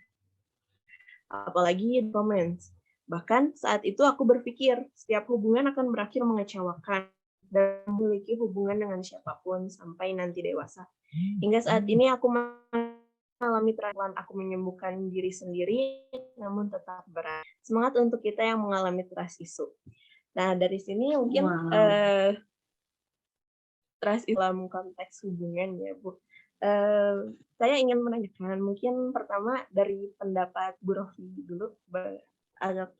apalagi romance. Bahkan saat itu aku berpikir setiap hubungan akan berakhir mengecewakan dan memiliki hubungan dengan siapapun sampai nanti dewasa. Hingga saat ini aku mengalami terawan, aku menyembuhkan diri sendiri, namun tetap berat. Semangat untuk kita yang mengalami trust issue. Nah, dari sini mungkin trust dalam konteks hubungan ya, Bu. Saya ingin menanyakan, mungkin pertama dari pendapat Bu Rofi dulu,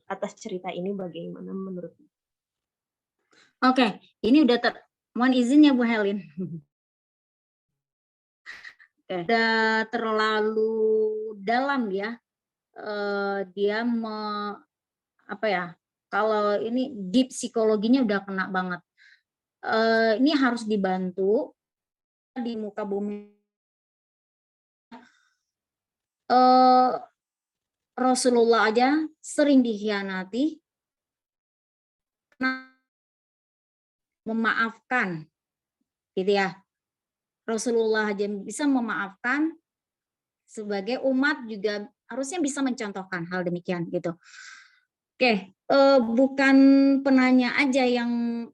atas cerita ini bagaimana menurut Bu? Oke, ini udah mohon izin ya Bu Helin. Udah terlalu dalam ya, dia apa ya? Kalau ini deep psikologinya udah kena banget. Ini harus dibantu di muka bumi. Rasulullah aja sering dikhianati, memaafkan, gitu ya. Rasulullah aja bisa memaafkan, sebagai umat juga harusnya bisa mencontohkan hal demikian gitu. Oke, bukan penanya aja yang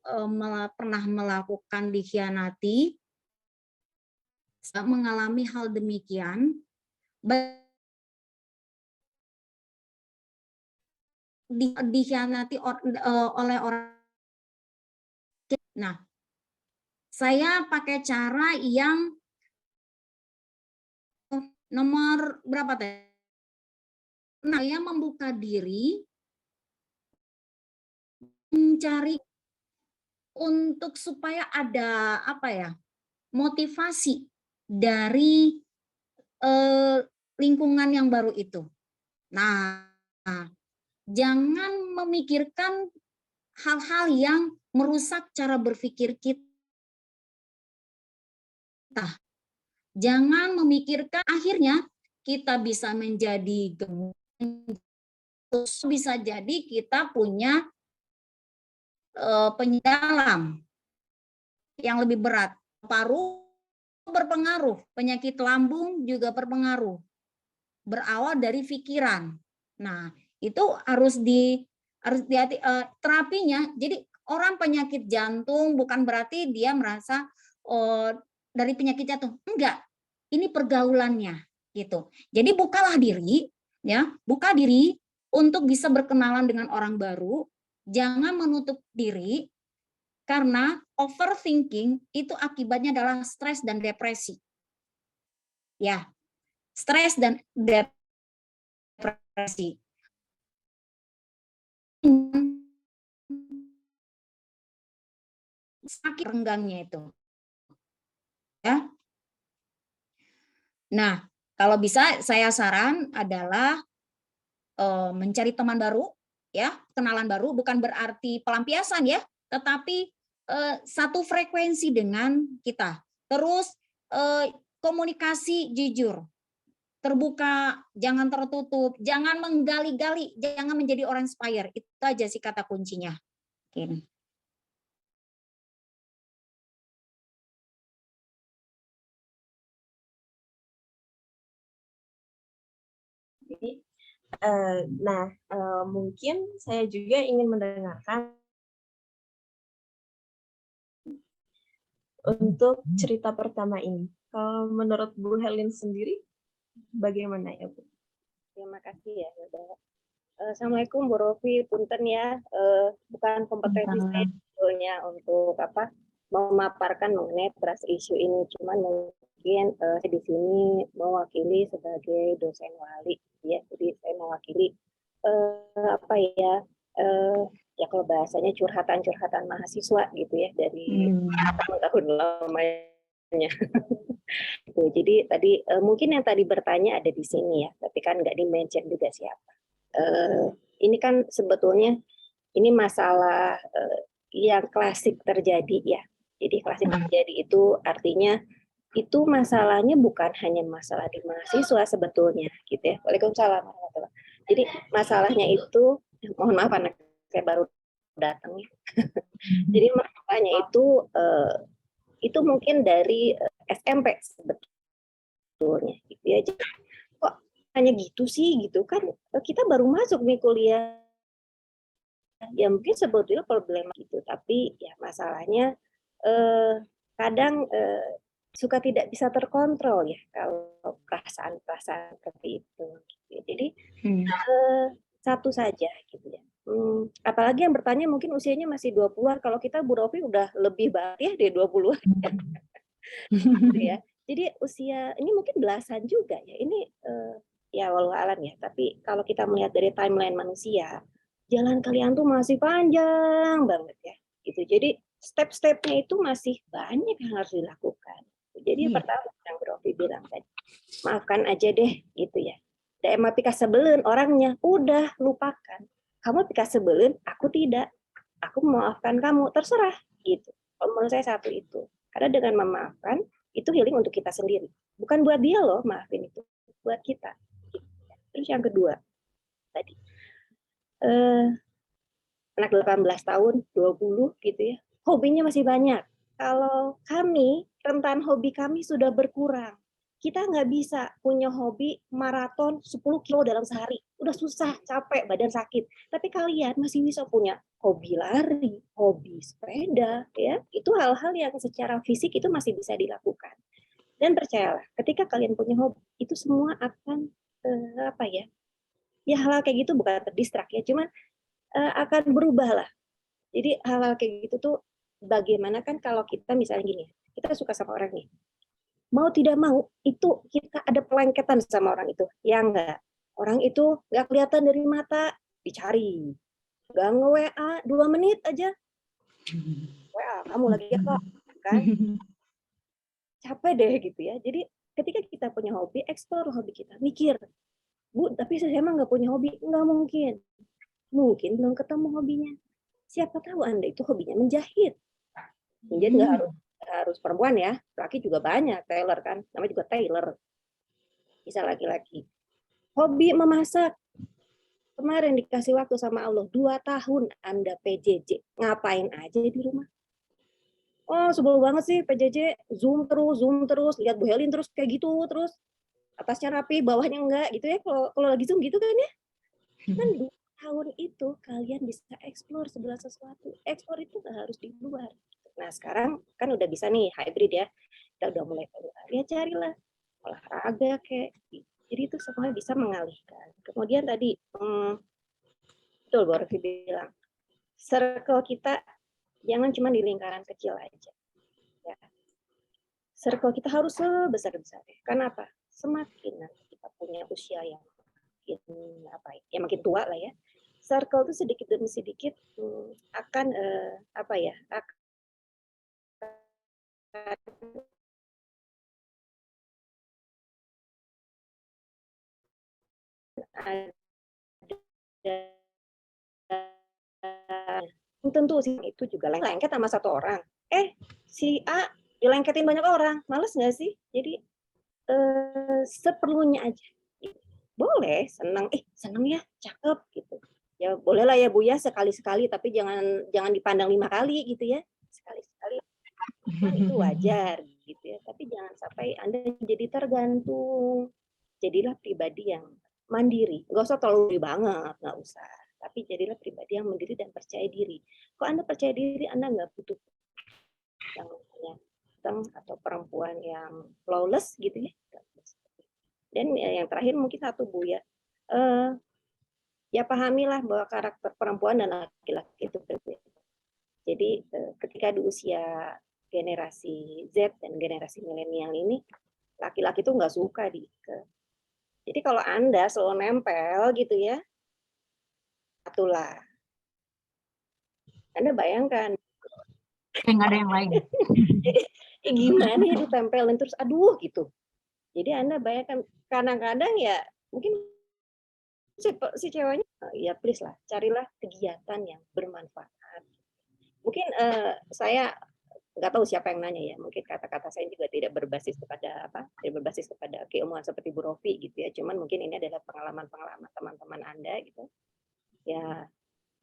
pernah melakukan dikhianati, mengalami hal demikian, dikhianati oleh orang. Nah, saya pakai cara yang nomor berapa teh? Nah, saya membuka diri, mencari untuk supaya ada apa ya, motivasi dari lingkungan yang baru itu. Nah, jangan memikirkan hal-hal yang merusak cara berpikir kita. Jangan memikirkan akhirnya kita bisa menjadi gemuk, bisa jadi kita punya pendalam yang lebih berat. Paru berpengaruh, penyakit lambung juga berpengaruh. Berawal dari pikiran. Nah, itu harus hati terapinya. Jadi orang penyakit jantung bukan berarti dia merasa dari penyakit jantung. Enggak. Ini pergaulannya gitu. Jadi bukalah diri, ya, buka diri untuk bisa berkenalan dengan orang baru. Jangan menutup diri, karena overthinking itu akibatnya adalah stres dan depresi. Ya, stres dan depresi. Sakit renggangnya itu. Ya. Nah, kalau bisa saya saran adalah mencari teman baru, ya, kenalan baru, bukan berarti pelampiasan ya, tetapi satu frekuensi dengan kita. Terus komunikasi jujur, terbuka, jangan tertutup, jangan menggali-gali, jangan menjadi orang inspire. Itu aja sih kata kuncinya. Oke. Nah, mungkin saya juga ingin mendengarkan untuk cerita pertama ini. Kalau menurut Bu Helin sendiri, bagaimana ya, Bu? Terima kasih ya, Mbak. Assalamualaikum Bu Rofi, punten ya, bukan kompetensi saya sebetulnya untuk memaparkan mengenai trust issue ini, cuman mungkin saya di sini mewakili sebagai dosen wali, ya, jadi saya mewakili ya kalau bahasanya curhatan mahasiswa gitu ya dari tahun-tahun lamanya. Jadi tadi mungkin yang tadi bertanya ada di sini ya, tapi kan nggak di-mention juga siapa. Ini kan sebetulnya ini masalah yang klasik terjadi ya. Jadi klasik terjadi itu artinya itu masalahnya bukan hanya masalah di mahasiswa sebetulnya gitu ya. Waalaikumsalam warahmatullahi wabarakatuh. Jadi masalahnya itu, mohon maaf anak saya baru datang ya. Jadi masalahnya itu mungkin dari SMP sebetulnya gitu ya. Jadi, kok hanya gitu sih gitu kan, kita baru masuk nih kuliah. Ya mungkin sebetulnya problema gitu, tapi ya masalahnya kadang suka tidak bisa terkontrol ya kalau perasaan-perasaan seperti itu. Jadi satu saja gitu ya. Apalagi yang bertanya mungkin usianya masih 20-an, kalau kita Bu Rofi udah lebih banget ya dari 20-an. Gitu ya. Jadi usia ini mungkin belasan juga ya. Ini ya walau alam ya, tapi kalau kita melihat dari timeline manusia, jalan kalian tuh masih panjang banget ya. Gitu. Jadi step-stepnya itu masih banyak yang harus dilakukan. Jadi pertama yang Bu Rofi bilang tadi, maafkan aja deh gitu ya. Emang pika sebelin orangnya, udah lupakan. Kamu pika sebelin, aku tidak. Aku memaafkan kamu, terserah gitu. Kalau menurut saya satu itu. Karena dengan memaafkan, itu healing untuk kita sendiri. Bukan buat dia loh, maafin itu. Buat kita. Terus yang kedua, tadi. Anak 18 tahun, 20 gitu ya. Hobinya masih banyak. Kalau kami, rentan hobi kami sudah berkurang. Kita nggak bisa punya hobi maraton 10 kilo dalam sehari. Udah susah, capek, badan sakit. Tapi kalian masih bisa punya hobi lari, hobi sepeda, ya. Itu hal-hal yang secara fisik itu masih bisa dilakukan. Dan percayalah, ketika kalian punya hobi, itu semua akan apa ya? Ya hal-hal kayak gitu bukan terdistrak ya, cuman akan berubah lah. Jadi hal-hal kayak gitu tuh bagaimana kan kalau kita misalnya gini, kita suka sama orang nih. Mau tidak mau, itu kita ada pelengketan sama orang itu. Ya enggak. Orang itu enggak kelihatan dari mata, dicari. Enggak nge-WA 2 menit aja. WA, kamu lagi apa? Kan? Capek deh gitu ya. Jadi ketika kita punya hobi, eksplor hobi kita. Mikir, Bu, tapi saya emang nggak punya hobi. Nggak mungkin. Mungkin belum ketemu hobinya. Siapa tahu Anda itu hobinya menjahit. Menjahit nggak harus perempuan ya, laki juga banyak, tailor kan, namanya juga tailor, bisa laki-laki. Hobi memasak, kemarin dikasih waktu sama Allah 2 tahun Anda PJJ, ngapain aja di rumah? Oh sebel banget sih PJJ, zoom terus, lihat Bu Helin terus kayak gitu, terus atasnya rapi, bawahnya enggak gitu ya, kalau lagi zoom gitu kan ya. Kan 2 tahun itu kalian bisa explore segala sesuatu, explore itu nggak harus di luar. Nah sekarang kan udah bisa nih hybrid ya, kita udah mulai keluar ya, carilah olahraga kayak, jadi itu semuanya bisa mengalihkan. Kemudian tadi betul Bu Rofi bilang, circle kita jangan cuma di lingkaran kecil aja ya. Circle kita harus sebesar-besar. Kenapa? Semakin nanti kita punya usia yang makin apa ya, makin tua lah ya, circle itu sedikit demi sedikit akan apa ya, tentu sih itu juga lengket sama satu orang. Si A dilengketin banyak orang, males nggak sih? Jadi seperlunya aja. Boleh senang, senang ya, cakep gitu. Ya bolehlah ya Bu ya, sekali-sekali, tapi jangan dipandang 5 kali gitu ya. Sekali-sekali itu wajar gitu ya. Tapi jangan sampai Anda jadi tergantung. Jadilah pribadi yang mandiri. Nggak usah terlalu banget, nggak usah. Tapi jadilah pribadi yang mandiri dan percaya diri. Kalau Anda percaya diri, Anda nggak butuh yang atau perempuan yang flawless gitu ya. Dan yang terakhir mungkin satu Bu ya, ya pahamilah bahwa karakter perempuan dan laki-laki itu berbeda. Jadi ketika di usia generasi Z dan generasi milenial ini, laki-laki itu nggak suka diikat. Jadi kalau Anda selalu nempel gitu ya, itulah. Anda bayangkan. Nggak ada yang lain. Gimana ya ditempelin terus, aduh gitu. Jadi Anda bayangkan, kadang-kadang ya mungkin si ceweknya, ya please lah, carilah kegiatan yang bermanfaat. Mungkin saya nggak tahu siapa yang nanya ya, mungkin kata-kata saya juga tidak berbasis kepada tidak berbasis kepada keilmuan seperti Bu Rofi gitu ya, cuman mungkin ini adalah pengalaman-pengalaman teman-teman Anda gitu. Ya,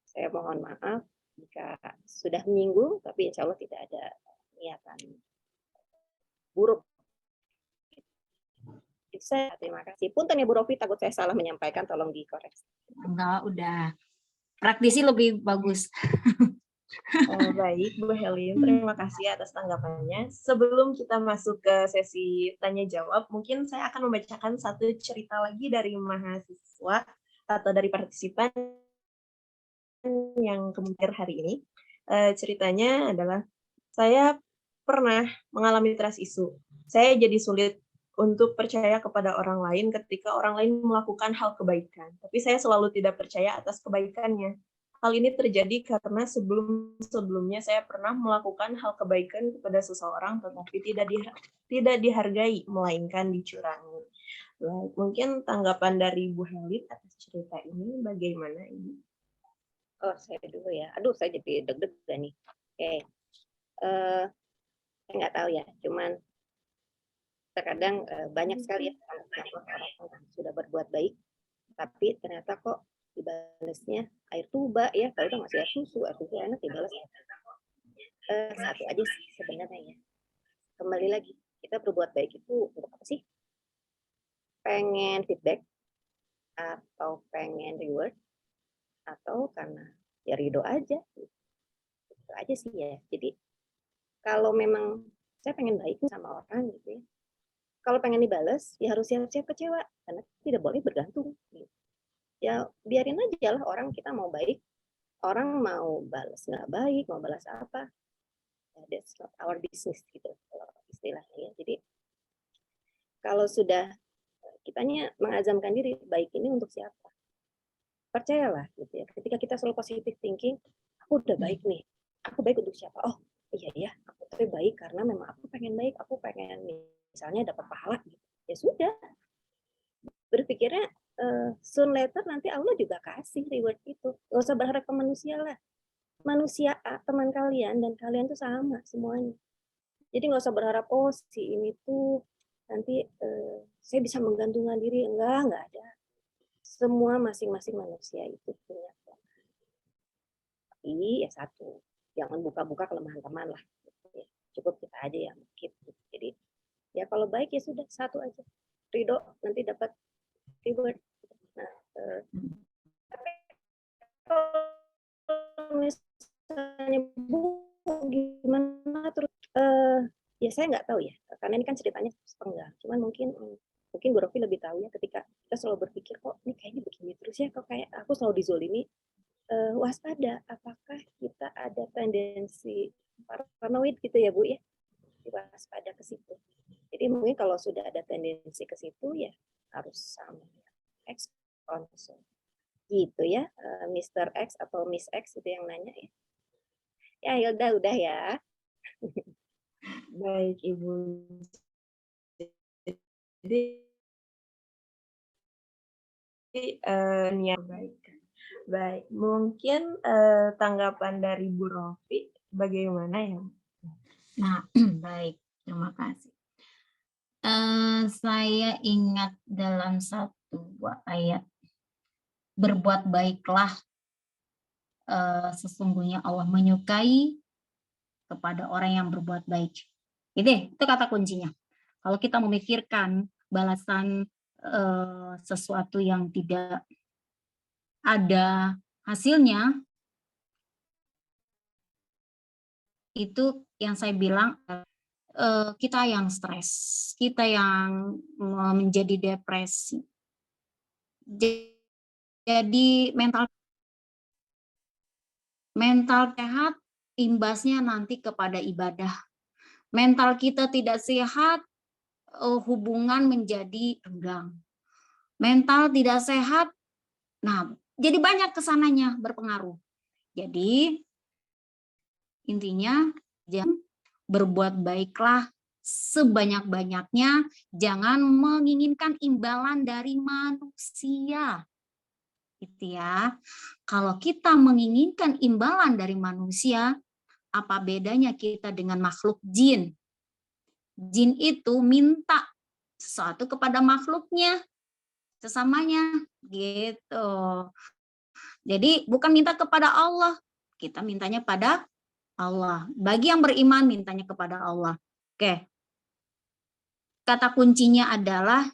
saya mohon maaf jika sudah menyinggung, tapi insya Allah tidak ada niatan buruk. Itu saya, terima kasih. Punten ya Bu Rofi, takut saya salah menyampaikan, tolong dikoreksi. Enggak, udah. Praktisi lebih bagus. Baik, Bu Helin, terima kasih atas tanggapannya. Sebelum kita masuk ke sesi tanya jawab, mungkin saya akan membacakan satu cerita lagi dari mahasiswa atau dari partisipan yang kemudian hari ini. Ceritanya adalah saya pernah mengalami trust issue. Saya jadi sulit untuk percaya kepada orang lain ketika orang lain melakukan hal kebaikan, tapi saya selalu tidak percaya atas kebaikannya. Hal ini terjadi karena sebelumnya saya pernah melakukan hal kebaikan kepada seseorang tetapi tidak dihargai, melainkan dicurangi. Baik, mungkin tanggapan dari Bu Helin atas cerita ini bagaimana ini? Oh, saya dulu ya. Aduh, saya jadi deg-degan nih. Oke. Saya nggak tahu ya, cuman terkadang banyak sekali ya orang yang sudah berbuat baik, tapi ternyata kok dibalasnya air tuba ya, kalau udah masih air susu enak dibalas. Satu aja sih sebenarnya ya. Kembali lagi, kita berbuat baik itu untuk apa sih? Pengen feedback atau pengen reward atau karena ya ridho aja. Itu aja sih ya. Jadi kalau memang saya pengen baik sama orang gitu ya, kalau pengen dibales ya harus siap-siap kecewa karena tidak boleh bergantung gitu. Ya biarin aja lah, orang kita mau baik, orang mau balas nggak baik, mau balas apa, ya, that's not our business gitu istilahnya ya. Jadi kalau sudah kitanya mengazamkan diri baik ini untuk siapa, percayalah gitu ya, ketika kita selalu positive thinking, aku udah baik nih, aku baik untuk siapa, oh iya ya, aku tuh baik karena memang aku pengen baik, aku pengen misalnya dapat pahala gitu. Ya sudah, berpikirnya soon later nanti Allah juga kasih reward itu. Gak usah berharap ke manusia lah. Manusia teman kalian dan kalian tuh sama semuanya. Jadi nggak usah berharap oh si ini tuh nanti saya bisa menggantungkan diri. Enggak ada. Semua masing-masing manusia itu punya kelemahan. Tapi ya satu, jangan buka-buka kelemahan teman lah. Cukup kita aja yang keep. Jadi ya kalau baik ya sudah satu aja. Ridho nanti dapat reward. Nah, kalau misalnya Bu gimana terus ya saya nggak tahu ya karena ini kan ceritanya sepenggal. Cuman mungkin Bu Rofi lebih tahu ya ketika kita selalu berpikir kok ini kayaknya begini terus ya, kok kayak aku selalu dizolimi, waspada apakah kita ada tendensi paranoid gitu ya Bu ya, waspada ke situ. Jadi mungkin kalau sudah ada tendensi ke situ ya harus sama ekspon gitu ya, Mr. X atau Miss X itu yang nanya ya. Ya Hilda udah ya. Baik Ibu. Jadi baik. Mungkin tanggapan dari Bu Rofi bagaimana ya? Nah, baik, terima kasih. Saya ingat dalam satu ayat, berbuat baiklah, sesungguhnya Allah menyukai kepada orang yang berbuat baik. Itu kata kuncinya. Kalau kita memikirkan balasan sesuatu yang tidak ada hasilnya, itu yang saya bilang kita yang stres, kita yang menjadi depresi. Jadi mental sehat imbasnya nanti kepada ibadah. Mental kita tidak sehat, hubungan menjadi renggang. Mental tidak sehat, nah jadi banyak kesananya berpengaruh. Jadi intinya jangan berbuat baiklah sebanyak-banyaknya, jangan menginginkan imbalan dari manusia. Gitu ya. Kalau kita menginginkan imbalan dari manusia, apa bedanya kita dengan makhluk jin? Jin itu minta sesuatu kepada makhluknya, sesamanya, gitu. Jadi bukan minta kepada Allah, kita mintanya pada Allah. Bagi yang beriman mintanya kepada Allah. Oke. Kata kuncinya adalah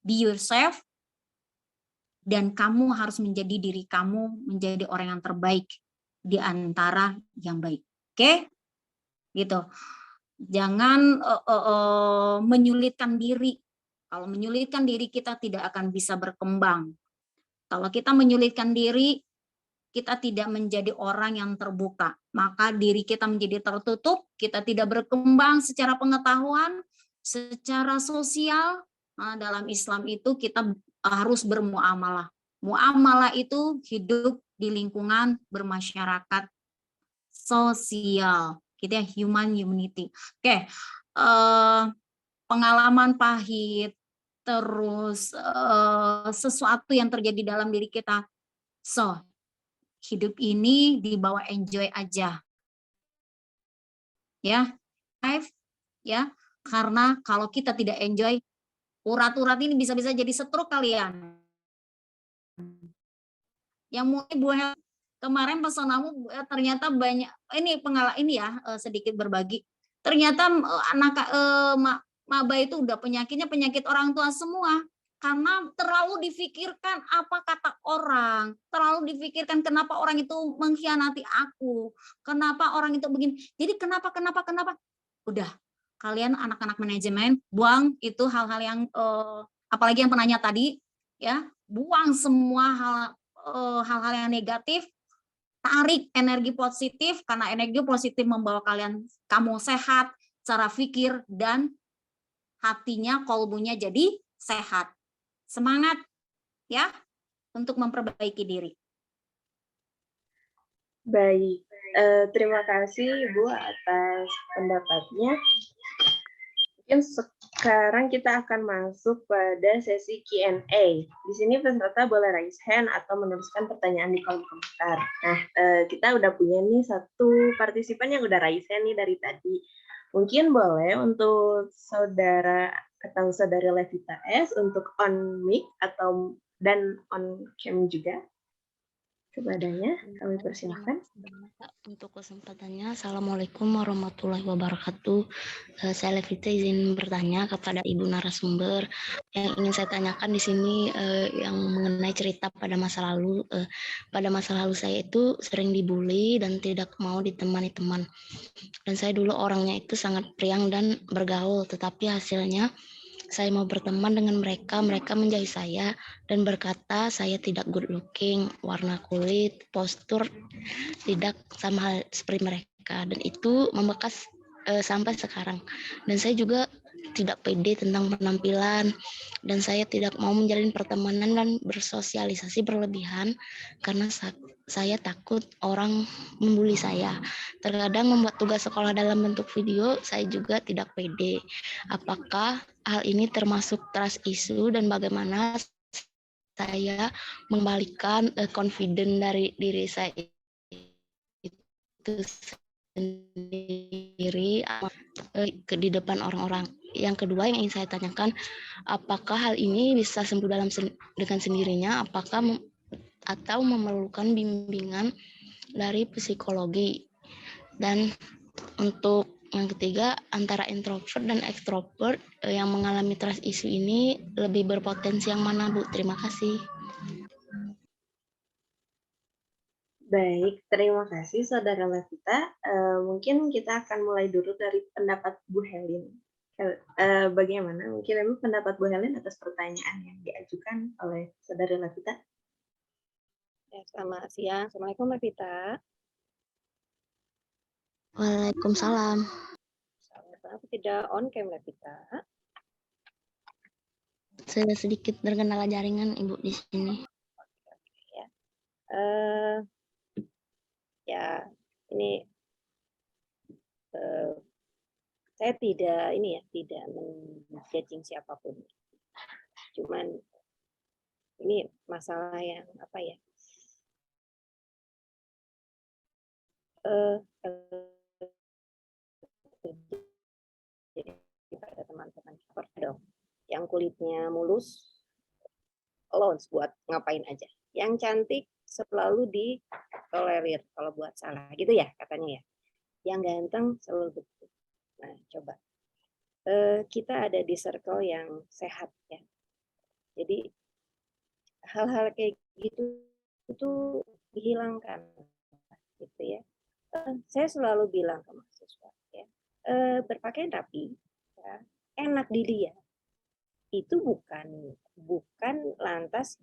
be yourself, dan kamu harus menjadi diri kamu, menjadi orang yang terbaik di antara yang baik. Oke? Gitu. Jangan menyulitkan diri. Kalau menyulitkan diri, kita tidak akan bisa berkembang. Kalau kita menyulitkan diri, kita tidak menjadi orang yang terbuka. Maka diri kita menjadi tertutup, kita tidak berkembang secara pengetahuan, secara sosial. Nah, dalam Islam itu kita harus bermuamalah. Muamalah itu hidup di lingkungan bermasyarakat sosial, gitu ya, humanity. Oke, pengalaman pahit, terus sesuatu yang terjadi dalam diri kita. So, hidup ini dibawa enjoy aja. Ya, life ya. Karena kalau kita tidak enjoy, urat-urat ini bisa-bisa jadi stroke kalian. Yang mulai buah kemarin pesonamu ternyata banyak, ini pengalaman ini ya, sedikit berbagi. Ternyata anak maba itu udah penyakitnya penyakit orang tua semua. Karena terlalu difikirkan apa kata orang, terlalu difikirkan kenapa orang itu mengkhianati aku, kenapa orang itu begini. Jadi kenapa, udah, kalian anak-anak manajemen buang itu hal-hal yang apalagi yang penanya tadi ya, buang semua hal-hal yang negatif, tarik energi positif, karena energi positif membawa kamu sehat, cara pikir dan hatinya, kolbunya jadi sehat. Semangat ya untuk memperbaiki diri. Baik, terima kasih Ibu atas pendapatnya. Mungkin sekarang kita akan masuk pada sesi Q&A. Di sini peserta boleh raise hand atau menuliskan pertanyaan di kolom komentar. Nah, kita udah punya nih satu partisipan yang udah raise hand nih dari tadi. Mungkin boleh untuk saudara atau saudari Levita S untuk on mic atau dan on cam juga. Kepadanya kami persilahkan. Untuk kesempatannya, Assalamualaikum warahmatullahi wabarakatuh. Saya Levita izin bertanya kepada Ibu narasumber. Yang ingin saya tanyakan di sini yang mengenai cerita pada masa lalu. Pada masa lalu saya itu sering dibully dan tidak mau ditemani teman. Dan saya dulu orangnya itu sangat priang dan bergaul, tetapi hasilnya saya mau berteman dengan mereka menjauhi saya dan berkata saya tidak good looking, warna kulit, postur tidak sama seperti mereka, dan itu membekas sampai sekarang. Dan saya juga tidak pede tentang penampilan, dan saya tidak mau menjalin pertemanan dan bersosialisasi berlebihan karena saya takut orang membuli saya. Terkadang membuat tugas sekolah dalam bentuk video, saya juga tidak pede. Apakah hal ini termasuk trust issue dan bagaimana saya mengembalikan confident dari diri saya itu sendiri di depan orang-orang. Yang kedua yang ingin saya tanyakan, apakah hal ini bisa sembuh dengan sendirinya, atau memerlukan bimbingan dari psikologi? Dan untuk yang ketiga, antara introvert dan extrovert yang mengalami trust issue ini lebih berpotensi yang mana, Bu? Terima kasih. Baik, terima kasih Saudara Levita. Mungkin kita akan mulai dulu dari pendapat Bu Helin. Bagaimana mungkin Ibu pendapat Bu Helin atas pertanyaan yang diajukan oleh Saudara Levita? Ya, selamat siang. Assalamualaikum Levita. Waalaikumsalam. Kenapa tidak on cam Levita? Saya sedikit terkendala jaringan Ibu di sini. Ya. Ya, ini saya tidak menjudging siapapun. Cuman Ini masalah yang apa ya? Pada teman-teman dong, yang kulitnya mulus, allowance buat ngapain aja. Yang cantik selalu ditolerir kalau buat salah, gitu ya katanya ya. Yang ganteng selalu begitu. Nah, coba kita ada di circle yang sehat ya. Jadi hal-hal kayak gitu itu dihilangkan, gitu ya. Saya selalu bilang ke mahasiswa ya, berpakaian rapi, ya, enak dilihat. Itu bukan lantas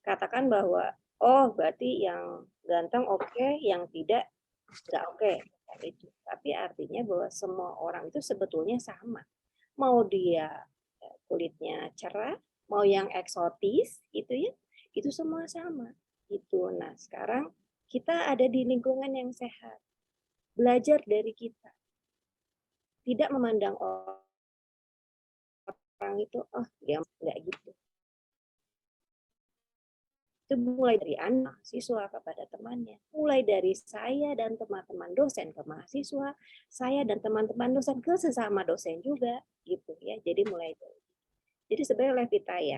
katakan bahwa oh berarti yang ganteng oke, yang tidak nggak oke. Itu. Tapi artinya bahwa semua orang itu sebetulnya sama. Mau dia kulitnya cerah, mau yang eksotis gitu ya, itu semua sama. Itu. Nah, sekarang kita ada di lingkungan yang sehat. Belajar dari kita. Tidak memandang orang itu, oh dia nggak gitu. Itu mulai dari anak siswa kepada temannya, mulai dari saya dan teman-teman dosen ke mahasiswa, saya dan teman-teman dosen ke sesama dosen juga, gitu ya. Jadi mulai dari. Jadi sebenarnya Levita ya,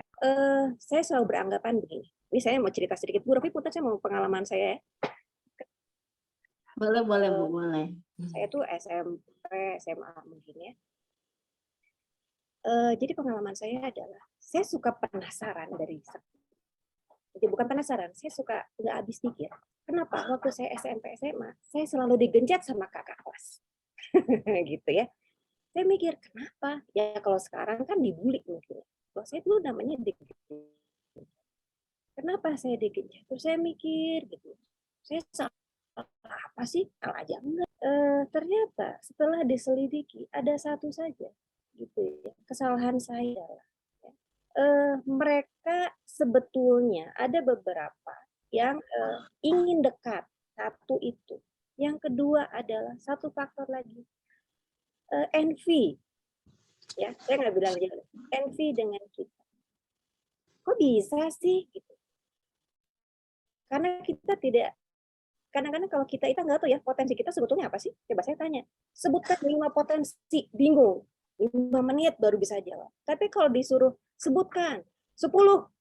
saya selalu beranggapan begini. Ini saya mau cerita sedikit, Bu Rofi, Putar, saya mau pengalaman saya. Boleh, Bu, boleh. Saya tuh SMP, SMA mungkin ya. Jadi pengalaman saya adalah, saya suka penasaran dari jadi bukan penasaran, saya suka nggak habis pikir. Kenapa? Waktu saya SMP SMA, saya selalu digenjat sama kakak kelas, gitu ya. Saya mikir kenapa? Ya kalau sekarang kan dibully mungkin. Kalau saya dulu namanya digenjat. Kenapa saya digenjat? Terus saya mikir gitu. Saya salah apa sih? Salah aja enggak. Ternyata setelah diselidiki ada satu saja, gitu ya. Kesalahan saya adalah mereka sebetulnya ada beberapa yang ingin dekat, satu itu. Yang kedua adalah satu faktor lagi, envy. Ya, saya nggak bilang dia envy dengan kita. Kok bisa sih? Gitu. Karena kita tidak, kadang-kadang kalau kita nggak tahu ya potensi kita sebetulnya apa sih? Coba saya tanya, sebutkan 5 potensi, bingung. 5 menit baru bisa jawab. Tapi kalau disuruh sebutkan 10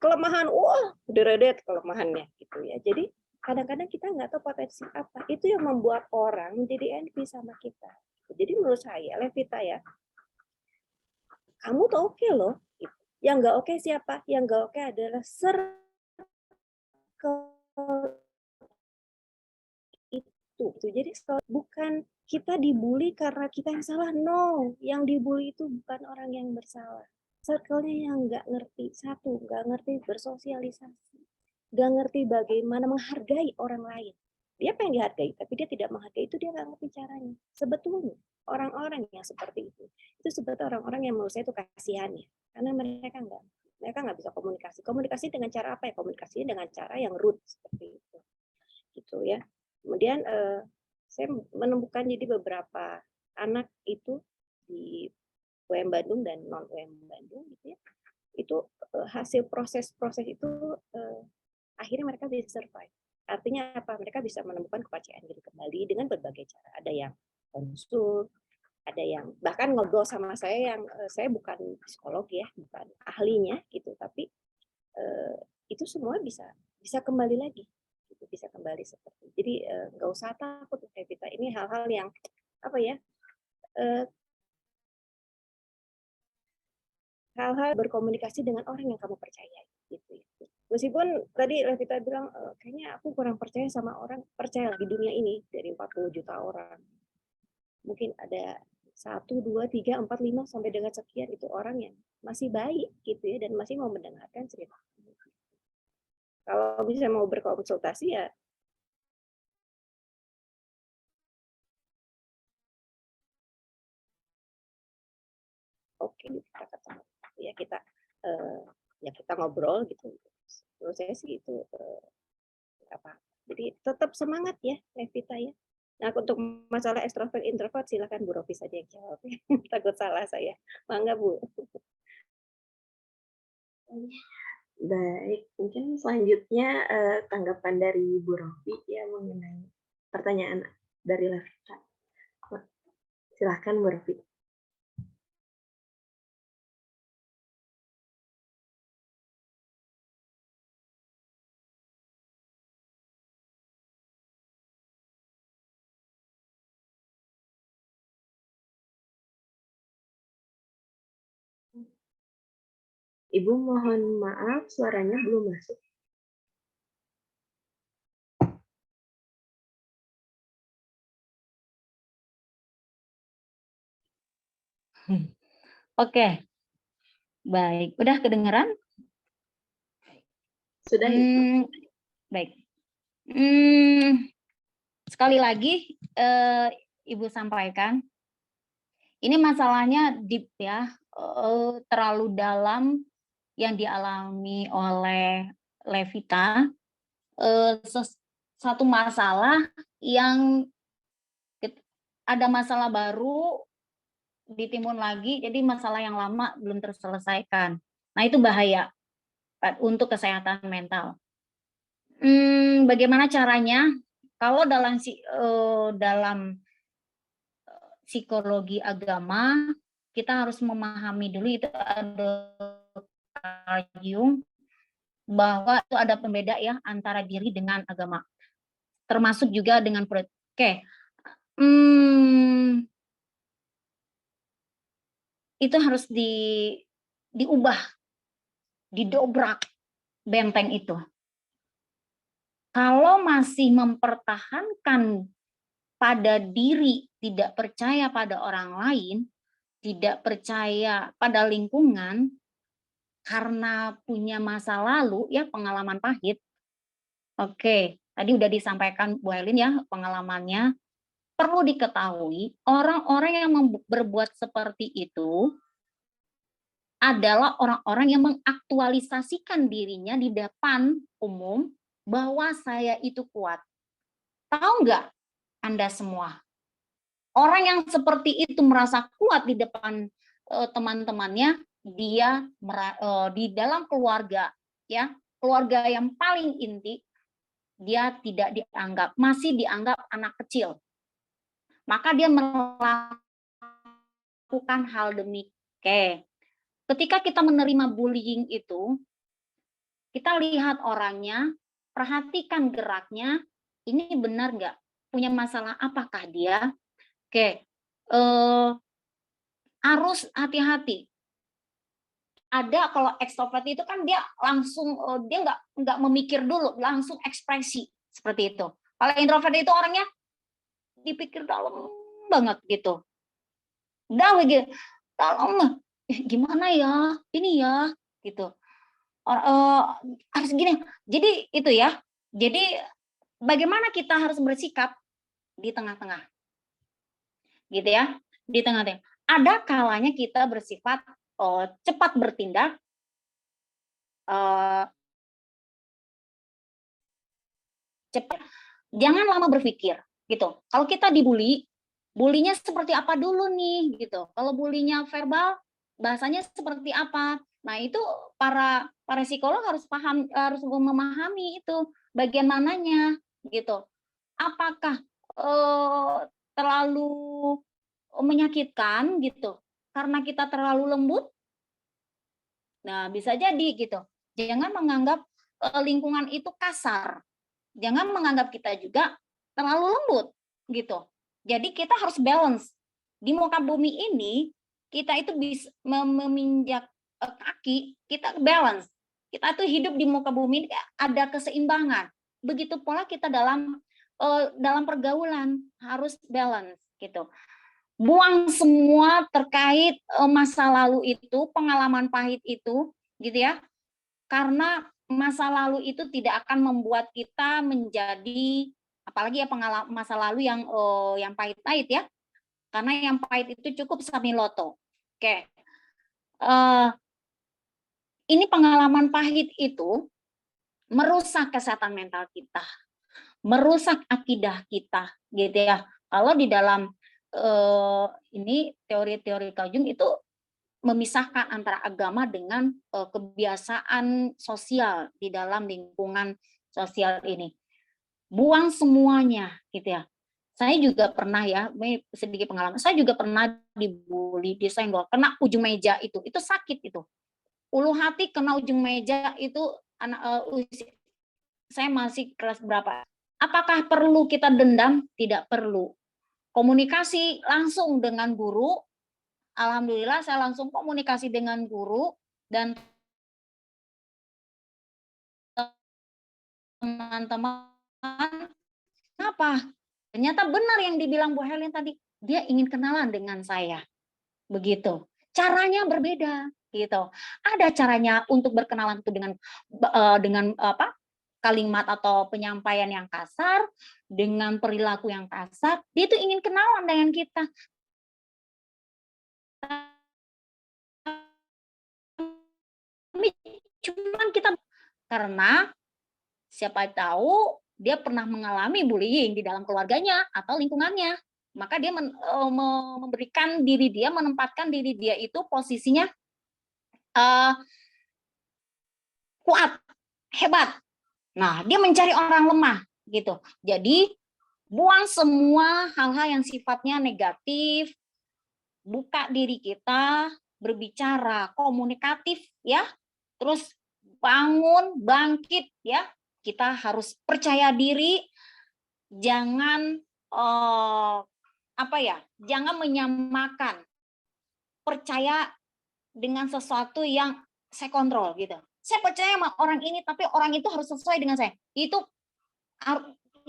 kelemahan, wah, deredet kelemahannya gitu ya. Jadi kadang-kadang kita nggak tahu potensi apa. Itu yang membuat orang menjadi envy sama kita. Jadi menurut saya, Levita ya, kamu tuh oke loh. Yang nggak oke siapa? Yang nggak oke adalah circle itu. Jadi bukan kita dibully karena kita yang salah, no. Yang dibully itu bukan orang yang bersalah. Circle-nya yang nggak ngerti, satu, nggak ngerti bersosialisasi, nggak ngerti bagaimana menghargai orang lain. Dia pengen dihargai, tapi dia tidak menghargai, itu dia nggak ngerti caranya. Sebetulnya orang-orang yang seperti itu sebetulnya orang-orang yang menurut saya itu kasihan ya, karena mereka nggak bisa komunikasi. Komunikasi dengan cara apa ya? Komunikasinya dengan cara yang rude seperti itu, gitu ya. Kemudian saya menemukan jadi beberapa anak itu di UM Bandung dan non UM Bandung gitu ya, itu hasil proses itu akhirnya mereka bisa survive. Artinya apa? Mereka bisa menemukan kepercayaan diri kembali dengan berbagai cara. Ada yang konsul, ada yang bahkan ngobrol sama saya yang saya bukan psikolog ya, bukan ahlinya gitu, tapi itu semua bisa kembali lagi. Bisa kembali seperti. Jadi nggak usah takut Evita. Ini hal-hal yang apa ya? Hal-hal berkomunikasi dengan orang yang kamu percayai gitu. Meskipun tadi Evita bilang kayaknya aku kurang percaya sama orang, percaya di dunia ini dari 40 juta orang. Mungkin ada 1, 2, 3, 4, 5 sampai dengan sekian itu orang yang masih baik gitu ya dan masih mau mendengarkan cerita. Kalau bisa mau berkonsultasi ya oke, kita ketemu ya, kita ngobrol gitu. Menurut saya sih itu apa? Jadi tetap semangat ya Levita ya. Nah, untuk masalah ekstrovert introvert silakan Bu Rofi saja yang jawab. Takut salah saya. Mangga Bu. Baik, mungkin selanjutnya tanggapan dari Bu Rofi ya mengenai pertanyaan dari Levita. Silahkan Bu Rofi. Ibu mohon maaf, suaranya belum masuk. Oke, baik. Udah kedengeran? Sudah, Ibu. Baik. Sekali lagi, Ibu sampaikan, ini masalahnya deep ya, terlalu dalam yang dialami oleh Levita. Satu masalah yang ada masalah baru ditimbun lagi, jadi masalah yang lama belum terselesaikan. Nah, itu bahaya untuk kesehatan mental. Bagaimana caranya? Kalau dalam psikologi agama, kita harus memahami dulu itu ada bahwa itu ada pembeda ya antara diri dengan agama, termasuk juga dengan Freud. Oke, itu harus diubah, didobrak benteng itu. Kalau masih mempertahankan pada diri, tidak percaya pada orang lain, tidak percaya pada lingkungan, karena punya masa lalu, ya pengalaman pahit. Oke, tadi udah disampaikan Bu Helin ya pengalamannya. Perlu diketahui, orang-orang yang berbuat seperti itu adalah orang-orang yang mengaktualisasikan dirinya di depan umum bahwa saya itu kuat. Tahu nggak Anda semua? Orang yang seperti itu merasa kuat di depan teman-temannya, dia di dalam keluarga, ya keluarga yang paling inti, dia tidak dianggap, masih dianggap anak kecil. Maka dia melakukan hal demikian. Ketika kita menerima bullying itu, kita lihat orangnya, perhatikan geraknya, ini benar nggak? Punya masalah apakah dia? Oke, harus hati-hati. Ada kalau ekstrovert itu kan dia langsung dia nggak memikir dulu, langsung ekspresi seperti itu. Kalau introvert itu orangnya dipikir dalam banget gitu. Udah begitu, dalam gimana ya, ini ya gitu. Harus gini. Jadi itu ya. Jadi bagaimana kita harus bersikap di tengah-tengah, gitu ya, di tengah-tengah. Ada kalanya kita bersifat cepat bertindak, cepat, jangan lama berpikir, gitu. Kalau kita dibully, bulinya seperti apa dulu nih, gitu. Kalau bulinya verbal, bahasanya seperti apa. Nah itu para psikolog harus paham, harus memahami itu bagian mananya, gitu. Apakah terlalu menyakitkan gitu karena kita terlalu lembut? Nah, bisa jadi gitu. Jangan menganggap lingkungan itu kasar. Jangan menganggap kita juga terlalu lembut gitu. Jadi kita harus balance. Di muka bumi ini kita itu bisa meminjak kaki, kita balance. Kita tuh hidup di muka bumi ada keseimbangan. Begitu pola kita dalam pergaulan harus balance gitu. Buang semua terkait masa lalu itu, pengalaman pahit itu, gitu ya. Karena masa lalu itu tidak akan membuat kita menjadi, apalagi ya pengalaman masa lalu yang pahit-pahit ya. Karena yang pahit itu cukup Sambiloto. Oke. Ini pengalaman pahit itu merusak kesehatan mental kita, merusak akidah kita, gitu ya. Kalau di dalam ini teori-teori Carl Jung itu memisahkan antara agama dengan kebiasaan sosial di dalam lingkungan sosial ini. Buang semuanya gitu ya. Saya juga pernah ya, sedikit pengalaman. Saya juga pernah dibully, disenggol, kena ujung meja itu sakit itu. Ulu hati kena ujung meja itu saya masih kelas berapa? Apakah perlu kita dendam? Tidak perlu. Komunikasi langsung dengan guru. Alhamdulillah saya langsung komunikasi dengan guru dan teman-teman. Kenapa? Ternyata benar yang dibilang Bu Helen tadi. Dia ingin kenalan dengan saya. Begitu. Caranya berbeda gitu. Ada caranya untuk berkenalan itu dengan kalimat atau penyampaian yang kasar, dengan perilaku yang kasar. Dia itu ingin kenalan dengan kita. Cuman kita, karena siapa tahu dia pernah mengalami bullying di dalam keluarganya atau lingkungannya, maka dia memberikan diri dia, menempatkan diri dia itu posisinya kuat, hebat. Nah, dia mencari orang lemah gitu. Jadi buang semua hal-hal yang sifatnya negatif, buka diri kita, berbicara, komunikatif ya. Terus bangun, bangkit ya. Kita harus percaya diri, jangan jangan menyamakan percaya dengan sesuatu yang saya kontrol gitu. Saya percaya sama orang ini, tapi orang itu harus sesuai dengan saya. Itu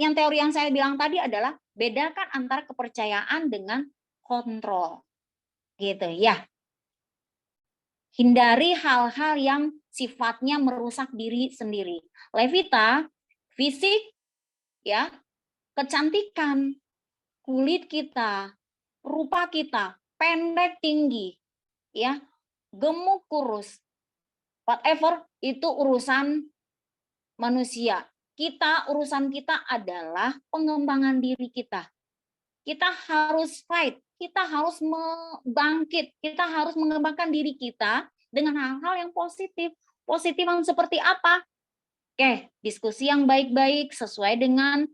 yang teori yang saya bilang tadi adalah bedakan antara kepercayaan dengan kontrol, gitu ya. Hindari hal-hal yang sifatnya merusak diri sendiri. Levita, fisik, ya, kecantikan, kulit kita, rupa kita, pendek tinggi, ya, gemuk kurus, whatever itu urusan manusia. Urusan kita adalah pengembangan diri kita. Kita harus fight, kita harus bangkit, kita harus mengembangkan diri kita dengan hal-hal yang positif. Positif yang seperti apa? Oke, diskusi yang baik-baik sesuai dengan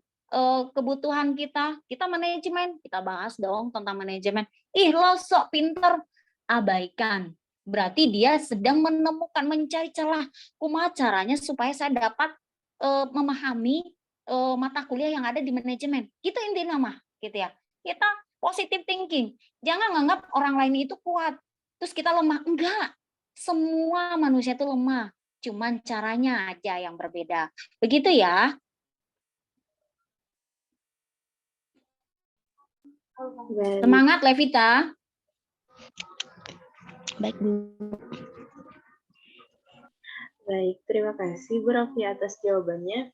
kebutuhan kita. Kita manajemen, kita bahas dong tentang manajemen. Ih, lo sok pinter, abaikan. Berarti dia sedang mencari celah. Kumaha caranya supaya saya dapat memahami mata kuliah yang ada di manajemen. Itu intinya mah, gitu ya. Kita positive thinking. Jangan menganggap orang lain itu kuat. Terus kita lemah. Enggak. Semua manusia itu lemah. Cuman caranya aja yang berbeda. Begitu ya. Semangat Levita. Baik, Bu. Baik, terima kasih Bu Rofi atas jawabannya.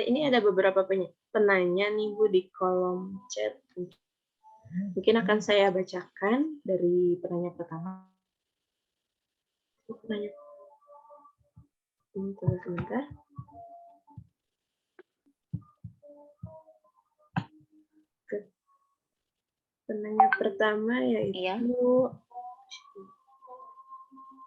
Ini ada beberapa penanya nih Bu di kolom chat. Mungkin akan saya bacakan dari penanya pertama. Sebentar. Penanya pertama yaitu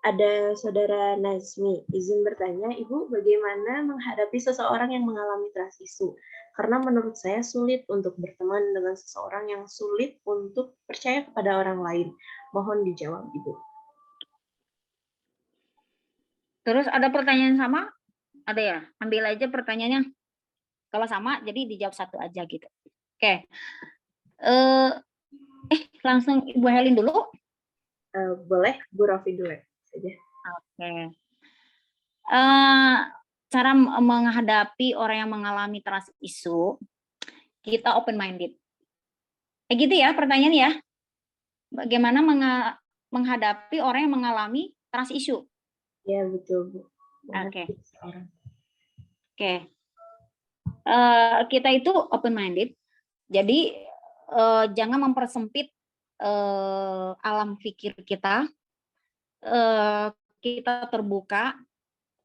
ada Saudara Nazmi, izin bertanya, Ibu, bagaimana menghadapi seseorang yang mengalami trust issue? Karena menurut saya sulit untuk berteman dengan seseorang yang sulit untuk percaya kepada orang lain. Mohon dijawab, Ibu. Terus ada pertanyaan sama? Ada ya? Ambil aja pertanyaannya. Kalau sama, jadi dijawab satu aja gitu. Oke. Langsung Ibu Helin dulu. Boleh, Bu Rofi dulu saja. Oke. Cara menghadapi orang yang mengalami trust issue, kita open minded. Gitu ya pertanyaannya ya. Bagaimana menghadapi orang yang mengalami trust issue? Ya, betul, Bu. Oke. Kita itu open minded. Jadi jangan mempersempit alam pikir kita. Kita terbuka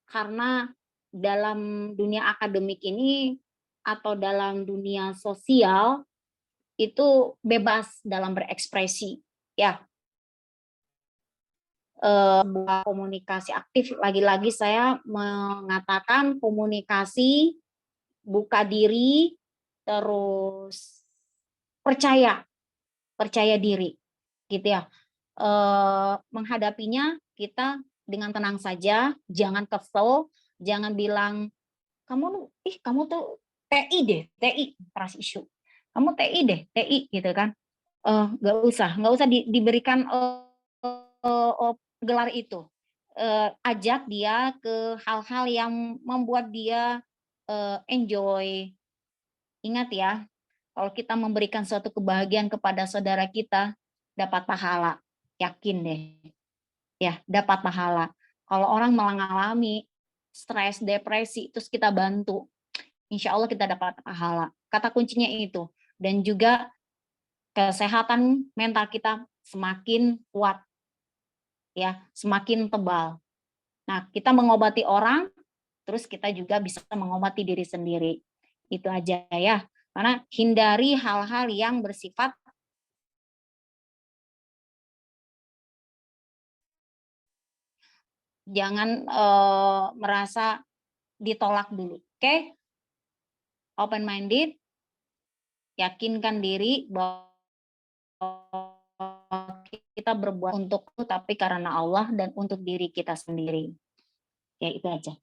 karena dalam dunia akademik ini atau dalam dunia sosial itu bebas dalam berekspresi, ya. sebuah komunikasi aktif. Lagi-lagi saya mengatakan komunikasi, buka diri, terus percaya diri, gitu ya. Menghadapinya kita dengan tenang saja, jangan kesel, jangan bilang kamu tuh TI deh, TI trust issue. Kamu TI deh, TI gitu kan. Nggak usah diberikan gelar itu. Ajak dia ke hal-hal yang membuat dia enjoy. Ingat ya, kalau kita memberikan suatu kebahagiaan kepada saudara kita, dapat pahala. Yakin deh. Ya, dapat pahala. Kalau orang mengalami stres, depresi, terus kita bantu, insya Allah kita dapat pahala. Kata kuncinya itu. Dan juga kesehatan mental kita semakin kuat, ya, semakin tebal. Nah, kita mengobati orang, terus kita juga bisa mengobati diri sendiri. Itu aja ya. Karena hindari hal-hal yang bersifat jangan merasa ditolak dulu. Oke? Open minded, yakinkan diri bahwa kita berbuat untuk tapi karena Allah dan untuk diri kita sendiri. Ya, itu aja.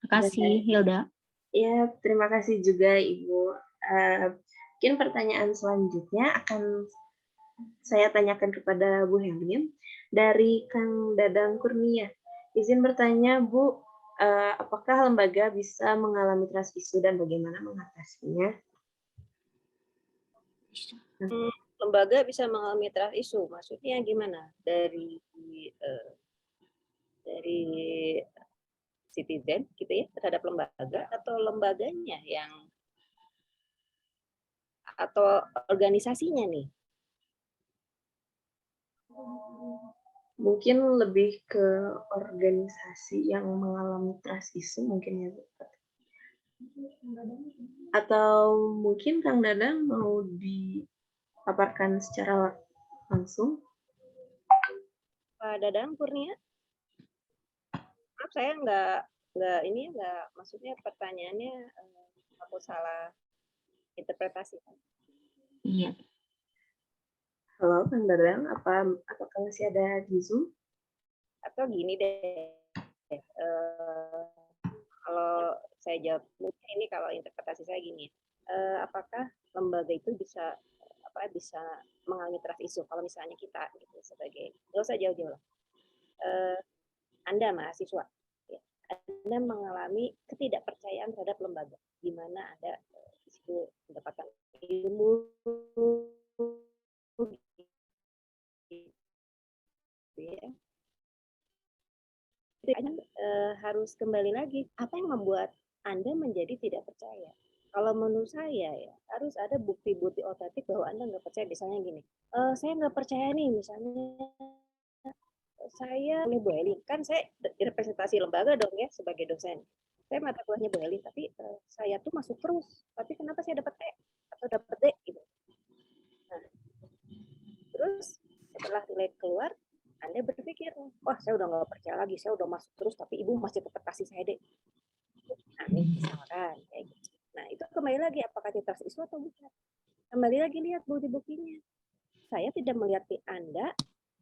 Terima kasih, Hilda. Ya, terima kasih juga Ibu. Mungkin pertanyaan selanjutnya akan saya tanyakan kepada Bu Helin dari Kang Dadang Kurnia. Izin bertanya, Bu, apakah lembaga bisa mengalami trust issue dan bagaimana mengatasinya? Lembaga bisa mengalami trust issue, maksudnya gimana? Dari citizen gitu ya terhadap lembaga atau lembaganya yang atau organisasinya nih? Mungkin lebih ke organisasi yang mengalami trust issue mungkin ya, Bu. Atau mungkin Kang Dadang mau dipaparkan secara langsung? Pak Dadang Kurnia? Maaf, saya nggak maksudnya pertanyaannya aku salah interpretasi. Iya. Halo Kang Dadang, apakah masih ada di Zoom? Atau gini deh, kalau saya jawab mungkin ini kalau interpretasi saya gini, apakah lembaga itu bisa mengalami trust issue kalau misalnya kita gitu sebagai nggak usah jauh-jauh lah, Anda mahasiswa, ya, Anda mengalami ketidakpercayaan terhadap lembaga, di mana ada di situ mendapatkan ilmu gitu ya. Harus kembali lagi, apa yang membuat Anda menjadi tidak percaya? Kalau menurut saya ya, harus ada bukti-bukti otentik bahwa Anda nggak percaya. Misalnya gini, saya nggak percaya nih, misalnya saya oleh Bu Eli, kan saya representasi lembaga dong ya sebagai dosen. Saya mata kuliahnya Bu Eli, tapi saya tuh masuk terus. Tapi kenapa saya dapat E atau dapat D gitu? Nah, terus setelah nilai keluar, Anda berpikir, wah saya udah nggak percaya lagi, saya udah masuk terus, tapi ibu masih tetap kasih saya deh. Nah, misalkan kayak gitu. Nah, itu kembali lagi apakah itu trust issue atau bukan. Kembali lagi lihat bukti-buktinya. Saya tidak melihat di Anda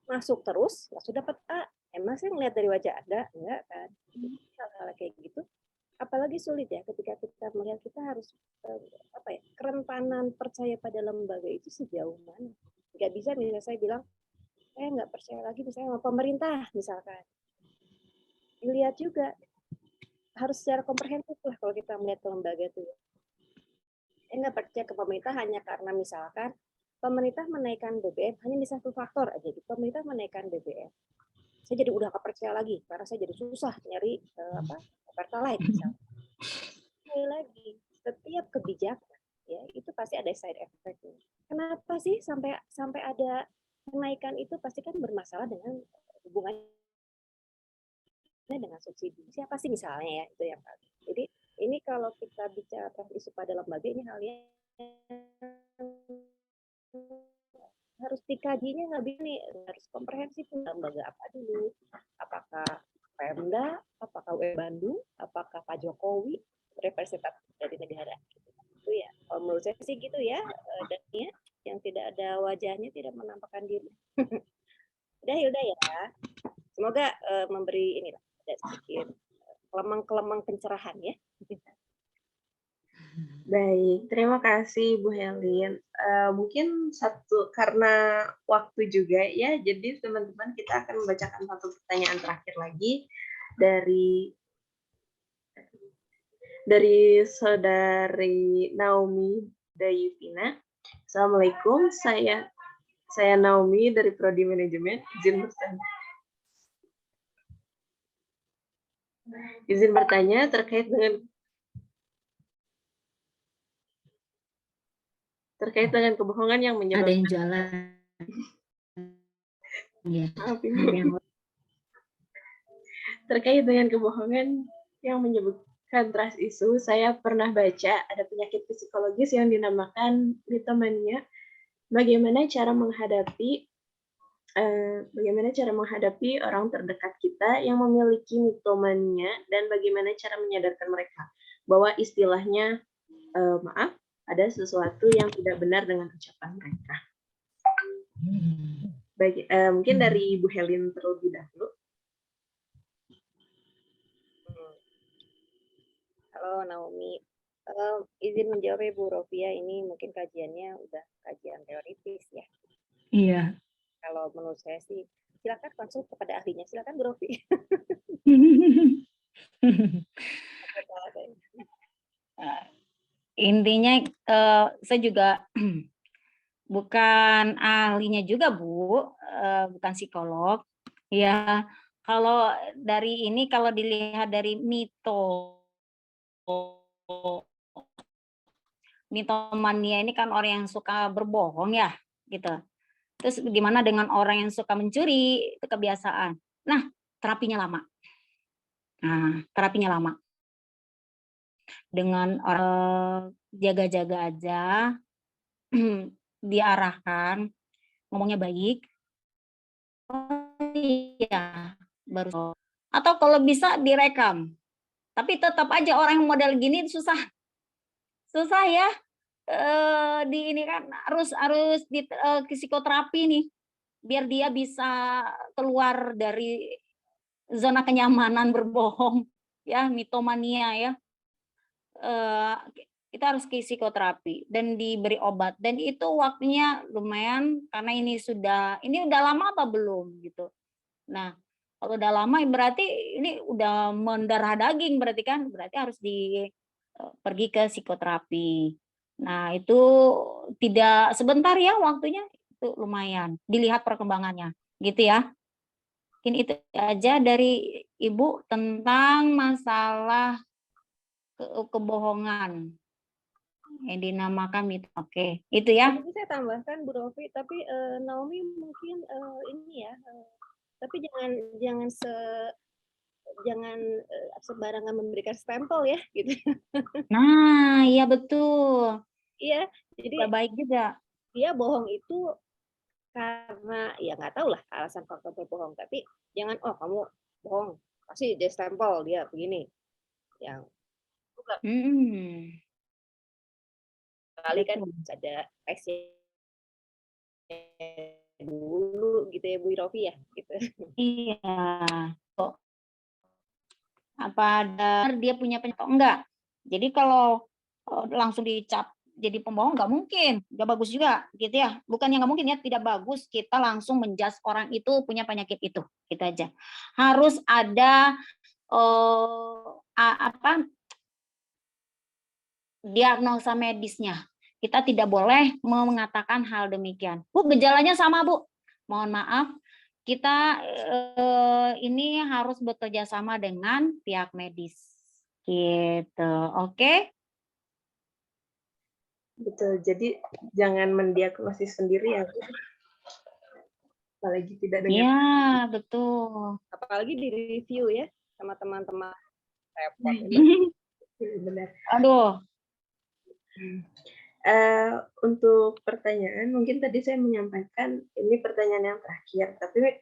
masuk terus, langsung dapat A. Emang saya melihat dari wajah Anda? Enggak kan? Hal-hal kayak gitu. Apalagi sulit ya ketika kita melihat kita harus kerentanan percaya pada lembaga itu sejauh mana. Nggak bisa misalnya saya bilang, saya nggak percaya lagi misalnya sama pemerintah misalkan. Dilihat juga harus secara komprehensif lah kalau kita melihat ke lembaga itu. Saya nggak percaya ke pemerintah hanya karena misalkan pemerintah menaikkan BBM hanya di satu faktor aja. Pemerintah menaikkan BBM. Saya jadi udah nggak percaya lagi karena saya jadi susah nyari Pertalite misalnya. Sekali lagi, setiap kebijakan ya itu pasti ada side effect-nya. Kenapa sih sampai ada kenaikan itu pasti kan bermasalah dengan hubungannya dengan subsidi. Siapa sih misalnya ya itu yang paling. Jadi ini kalau kita bicara isu pada lembaga ini halnya harus dikajinya nggak bisa nih, harus komprehensif lembaga apa dulu, apakah Pemda, apakah UM Bandung, apakah Pak Jokowi representatif dari negara. Itu ya, kalau menurut saya sih gitu ya, dan ya, yang tidak ada wajahnya tidak menampakkan diri. Udah ya. Semoga memberi inilah ada sedikit kelemang-kelemang pencerahan ya. Baik, terima kasih Bu Helin. Mungkin karena waktu juga ya, jadi teman-teman kita akan membacakan satu pertanyaan terakhir lagi dari saudari Naomi Dayuvina. Assalamualaikum, saya Naomi dari Prodi Manajemen. Izin bertanya terkait dengan kebohongan yang menyebabkan Ada yang jualan. Ya. Terkait dengan kebohongan yang menyebabkan trust issue, saya pernah baca ada penyakit psikologis yang dinamakan mitomania. Bagaimana cara menghadapi orang terdekat kita yang memiliki mitomania, dan bagaimana cara menyadarkan mereka bahwa istilahnya maaf, ada sesuatu yang tidak benar dengan ucapan mereka. Mungkin dari Bu Helin terlebih dahulu. Halo Naomi, izin menjawab ya Bu Rovia, ini mungkin kajiannya udah kajian teoritis ya. Iya. Kalau menurut saya sih, silakan konsul kepada ahlinya, silakan Bu Rovi. Intinya saya juga bukan ahlinya juga Bu, bukan psikolog. Ya, kalau dari ini kalau dilihat dari mitomania ini kan orang yang suka berbohong ya, gitu. Terus bagaimana dengan orang yang suka mencuri, itu kebiasaan. Nah, terapinya lama. Dengan orang jaga-jaga aja, diarahkan, ngomongnya baik. Oh iya, baru. Atau kalau bisa direkam. Tapi tetap aja orang yang model gini susah ya. Di ini kan harus di psikoterapi nih, biar dia bisa keluar dari zona kenyamanan berbohong ya, mitomania ya. Kita harus ke psikoterapi dan diberi obat, dan itu waktunya lumayan karena ini udah lama apa belum gitu. Nah, kalau udah lama berarti ini udah mendarah daging, berarti harus pergi ke psikoterapi. Nah, itu tidak sebentar ya waktunya, itu lumayan dilihat perkembangannya gitu ya. Mungkin itu aja dari Ibu tentang masalah kebohongan yang dinamakan mitos. Oke, itu ya. Jadi saya tambahkan Bu Rovi, tapi Naomi mungkin ini ya, tapi jangan sembarangan memberikan stempel ya, gitu. Nah, iya betul. Iya, jadi baik juga. Dia bohong itu karena ya nggak tahu lah alasan faktor berbohong, tapi jangan kamu bohong, pasti dia stempel dia begini, yang bukan. Kali kan ada tesnya dulu gitu ya Bu Rofi ya, gitu. Iya. Apa ada dia punya penyakit atau enggak? Jadi kalau langsung dicap jadi pembohong nggak mungkin, nggak bagus juga gitu ya. Bukannya nggak mungkin ya, tidak bagus kita langsung menjudge orang itu punya penyakit itu, gitu aja. Harus ada diagnosa medisnya. Kita tidak boleh mengatakan hal demikian. Bu, gejalanya sama Bu. Mohon maaf, kita ini harus bekerja sama dengan pihak medis. Gitu, oke? Betul, jadi jangan mendiagnosis sendiri ya, apalagi tidak dengan. Iya, betul. Apalagi di review ya sama teman-teman. Benar. Aduh. Untuk pertanyaan, mungkin tadi saya menyampaikan ini pertanyaan yang terakhir, tapi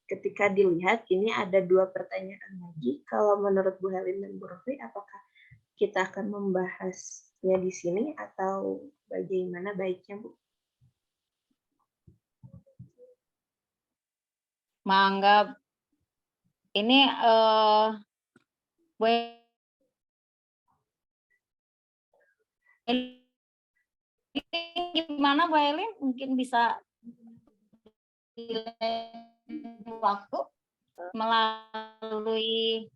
ketika dilihat ini ada 2 pertanyaan lagi. Kalau menurut Bu Helin dan Bu Rofi, apakah kita akan membahasnya di sini atau bagaimana baiknya, Bu? Mangga ini Bu Helin, gimana Bu Helin? Mungkin bisa waktu melalui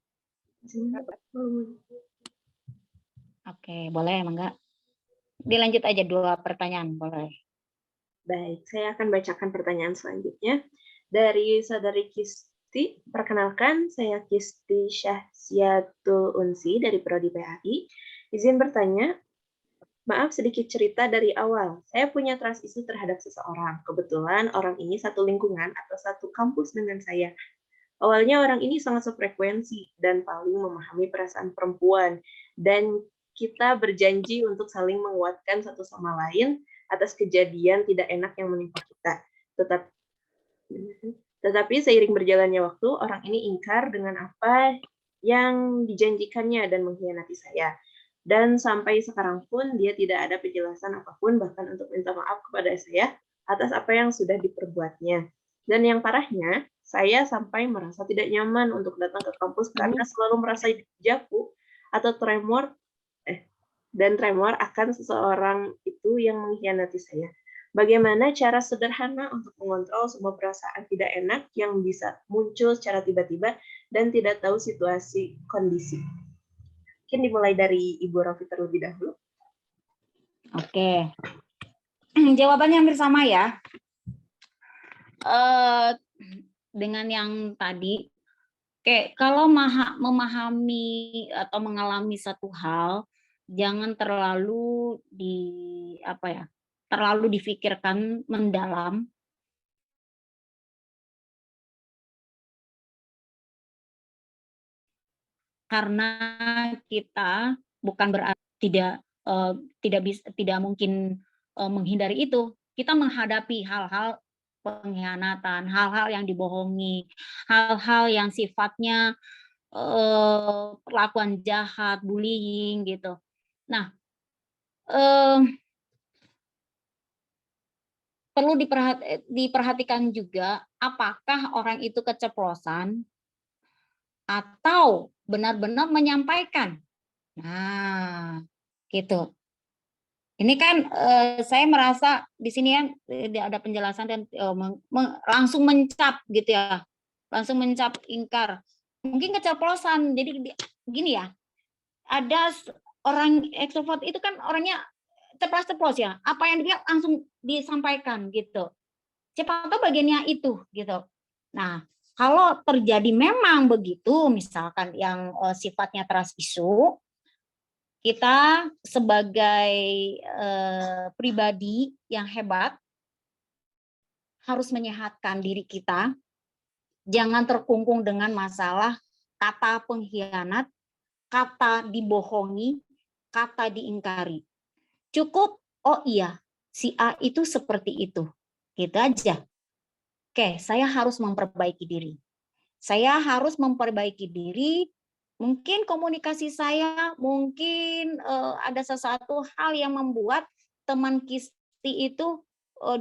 boleh Mangga. Dilanjut aja 2 pertanyaan, boleh. Baik, saya akan bacakan pertanyaan selanjutnya. Dari Saudari Kisti, perkenalkan saya Kisti Syahsiatul Unsi dari Prodi PAI. Izin bertanya, maaf sedikit cerita dari awal. Saya punya trust issue terhadap seseorang. Kebetulan orang ini satu lingkungan atau satu kampus dengan saya. Awalnya orang ini sangat sefrekuensi dan paling memahami perasaan perempuan. Dan kita berjanji untuk saling menguatkan satu sama lain atas kejadian tidak enak yang menimpa kita. Tetapi seiring berjalannya waktu, orang ini ingkar dengan apa yang dijanjikannya dan mengkhianati saya. Dan sampai sekarang pun dia tidak ada penjelasan apapun bahkan untuk minta maaf kepada saya atas apa yang sudah diperbuatnya. Dan yang parahnya, saya sampai merasa tidak nyaman untuk datang ke kampus karena selalu merasa jaku atau tremor akan seseorang itu yang mengkhianati saya. Bagaimana cara sederhana untuk mengontrol semua perasaan tidak enak yang bisa muncul secara tiba-tiba dan tidak tahu situasi kondisi? Mungkin dimulai dari Ibu Rofi terlebih dahulu. Oke. Jawabannya hampir sama ya. Dengan yang tadi, kalau memahami atau mengalami satu hal, jangan terlalu terlalu difikirkan mendalam. Karena kita bukan berarti tidak mungkin menghindari itu. Kita menghadapi hal-hal pengkhianatan, hal-hal yang dibohongi, hal-hal yang sifatnya perlakuan jahat, bullying gitu. Nah, perlu diperhatikan juga apakah orang itu keceplosan atau benar-benar menyampaikan. Nah, gitu. Ini kan saya merasa di sini kan ada penjelasan dan langsung mencap gitu ya, langsung mencap ingkar. Mungkin keceplosan. Jadi gini ya, ada orang ekstrovert itu kan orangnya ceplos-ceplos ya, apa yang dia langsung disampaikan gitu. Siapa tahu bagiannya itu gitu. Nah, kalau terjadi memang begitu, misalkan yang sifatnya trust issue, kita sebagai pribadi yang hebat harus menyehatkan diri kita, jangan terkungkung dengan masalah kata pengkhianat, kata dibohongi, kata diingkari. Cukup, oh iya, si A itu seperti itu. Gitu aja. Oke, saya harus memperbaiki diri. Saya harus memperbaiki diri. Mungkin komunikasi saya, mungkin ada sesuatu hal yang membuat teman Kisti itu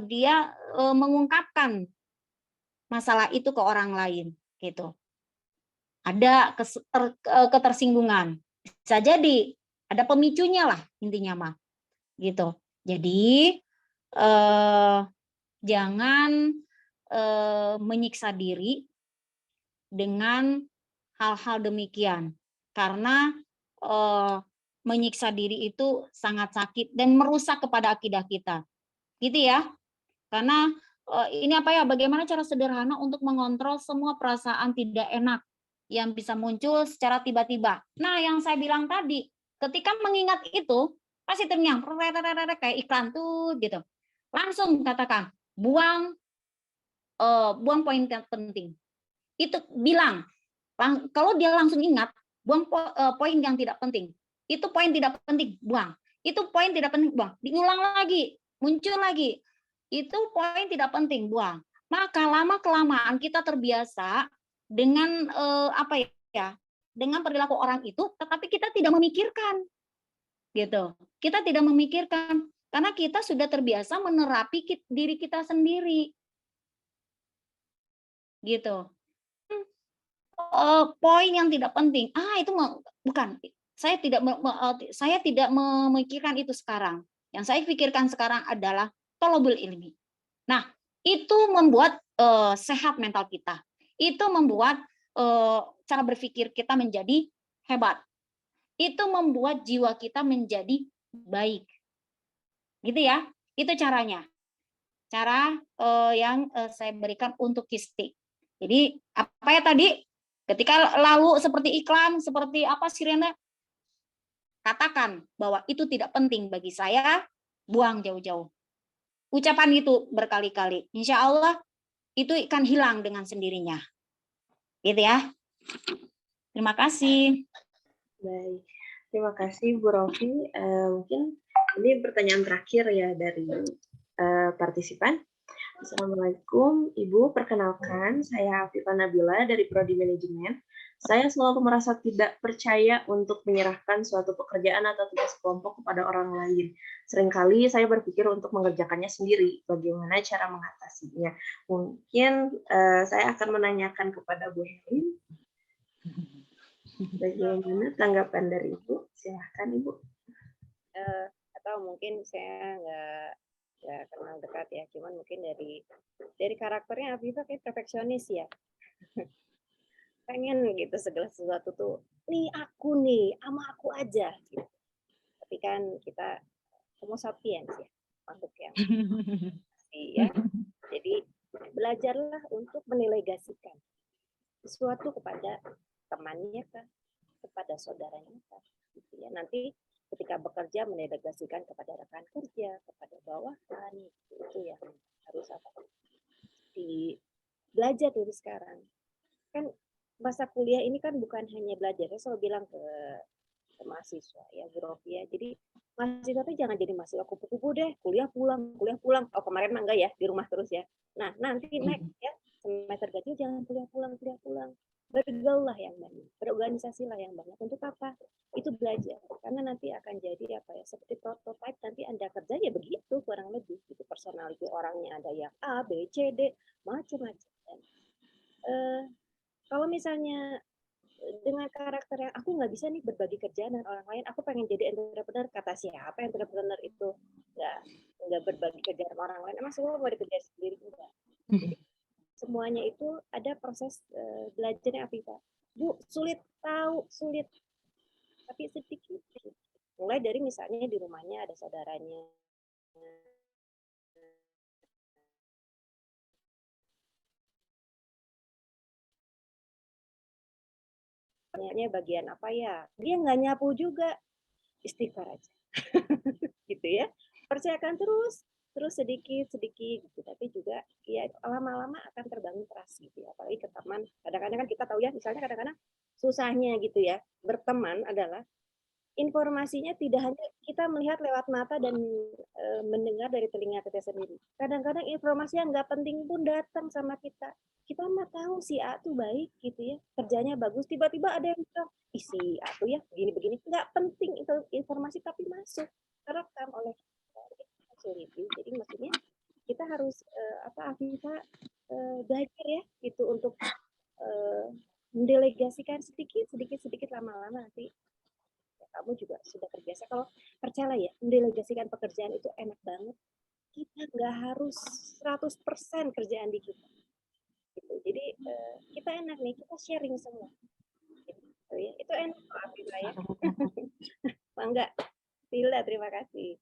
dia mengungkapkan masalah itu ke orang lain, gitu. Ada ketersinggungan, bisa jadi ada pemicunya lah intinya mah, gitu. Jadi jangan menyiksa diri dengan hal-hal demikian, karena menyiksa diri itu sangat sakit dan merusak kepada akidah kita, gitu ya. Karena ini bagaimana cara sederhana untuk mengontrol semua perasaan tidak enak yang bisa muncul secara tiba-tiba. Nah, yang saya bilang tadi, ketika mengingat itu pasti terngiang kayak iklan tuh gitu. Langsung katakan, buang poin yang penting. Itu bilang, kalau dia langsung ingat, buang poin yang tidak penting. Itu poin tidak penting, buang. Itu poin tidak penting, buang. Diulang lagi, muncul lagi. Itu poin tidak penting, buang. Maka lama-kelamaan kita terbiasa dengan apa ya? Dengan perilaku orang itu, tetapi kita tidak memikirkan. Gitu. Kita tidak memikirkan karena kita sudah terbiasa menerapi diri kita sendiri. Gitu. Poin yang tidak penting. Itu bukan. Saya tidak memikirkan itu sekarang. Yang saya pikirkan sekarang adalah thalabul ilmi. Nah, itu membuat sehat mental kita. Itu membuat cara berpikir kita menjadi hebat. Itu membuat jiwa kita menjadi baik. Gitu ya. Itu caranya. Cara yang saya berikan untuk kistik. Jadi, apa ya tadi? Ketika lalu seperti iklan, seperti apa sirene, katakan bahwa itu tidak penting bagi saya, buang jauh-jauh. Ucapan itu berkali-kali. Insya Allah itu akan hilang dengan sendirinya. Gitu ya. Terima kasih. Baik, terima kasih Bu Rofi. Mungkin ini pertanyaan terakhir ya dari partisipan. Assalamualaikum Ibu, perkenalkan saya Afifah Nabila dari Prodi Manajemen. Saya selalu merasa tidak percaya untuk menyerahkan suatu pekerjaan atau tugas kelompok kepada orang lain. Seringkali saya berpikir untuk mengerjakannya sendiri, bagaimana cara mengatasinya. Mungkin saya akan menanyakan kepada Bu Helin. Bagaimana tanggapan dari Ibu? Silahkan Ibu. Atau mungkin saya nggak kenal dekat ya, cuman mungkin dari karakternya Afifah kayak perfeksionis ya. Pengen gitu segala sesuatu tuh nih sama aku aja gitu. Tapi kan kita homo sapiens ya, makhluk yang ya. Jadi belajarlah untuk mendelegasikan sesuatu kepada temannya kah, kepada saudaranya kah, gitu ya. Nanti ketika bekerja mendelegasikan kepada rekan kerja, kepada bawahan, itu yang harus belajar dari sekarang. Kan masa kuliah ini kan bukan hanya belajar, saya selalu bilang ke mahasiswa ya, Bu Rofi ya. Jadi mahasiswa itu jangan jadi mahasiswa kupu-kupu deh, kuliah pulang. Oh kemarin mah enggak ya, di rumah terus ya. Nah nanti next ya semester ganjil jangan kuliah pulang. Bergaullah yang banyak, berorganisasilah yang banyak. Untuk apa? Itu belajar. Karena nanti akan jadi apa ya, seperti prototype nanti Anda kerja ya begitu kurang lebih. Itu personality orangnya ada yang A, B, C, D, macam-macam. Kalau misalnya dengan karakter yang aku nggak bisa nih berbagi kerjaan dengan orang lain, aku pengen jadi entrepreneur, kata siapa entrepreneur itu nggak berbagi kerjaan dengan orang lain, emang semua mau dikerjain sendiri enggak. Jadi, semuanya itu ada proses belajarnya Afifah. Bu, sulit, tapi sedikit. Mulai dari misalnya di rumahnya ada saudaranya, tanyanya bagian apa ya, dia nggak nyapu juga, istighfar aja. Gitu ya, percayakan terus sedikit gitu, tapi juga ya lama-lama akan terbangun trust gitu ya, apalagi ke teman. Kadang-kadang kan kita tahu ya, misalnya kadang-kadang susahnya gitu ya berteman adalah informasinya tidak hanya kita melihat lewat mata dan mendengar dari telinga kita sendiri. Kadang-kadang informasi yang nggak penting pun datang sama kita. Kita mah tahu si A tuh baik gitu ya, kerjanya bagus, tiba-tiba ada yang bilang, si A tuh ya begini-begini, nggak penting itu informasi tapi masuk, terekam oleh review. Jadi maksudnya kita harus Afifah belajar ya gitu untuk mendelegasikan sedikit lama-lama nanti kamu juga sudah terbiasa. Kalau percaya ya, mendelegasikan pekerjaan itu enak banget. Kita nggak harus 100% kerjaan di kita. Gitu. Jadi kita enak nih, kita sharing semua. Gitu. Itu enak Afifah ya. Bangga. Sila, terima kasih.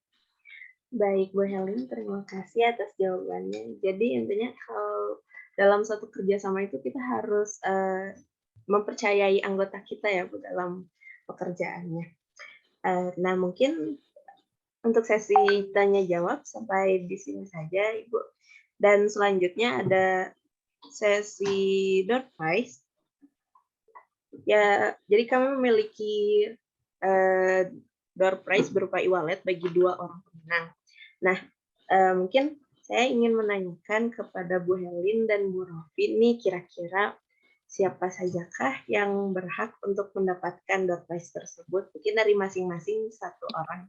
Baik, Bu Helin, terima kasih atas jawabannya. Jadi intinya kalau dalam suatu kerjasama itu kita harus mempercayai anggota kita ya Bu dalam pekerjaannya. Nah mungkin untuk sesi tanya jawab sampai di sini saja Ibu. Dan selanjutnya ada sesi door prize. Ya, jadi kami memiliki door prize berupa e-wallet bagi 2 orang pemenang. Nah, mungkin saya ingin menanyakan kepada Bu Helin dan Bu Rofi nih, kira-kira siapa sajakah yang berhak untuk mendapatkan door prize tersebut? Mungkin dari masing-masing 1 orang.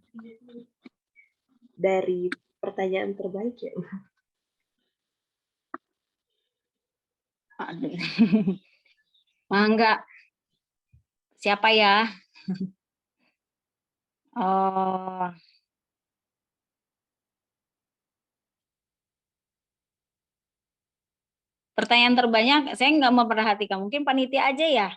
Dari pertanyaan terbaik ya. Aduh. Mangga. Siapa ya? Oh, pertanyaan terbanyak saya nggak memperhatikan. Mungkin panitia aja ya.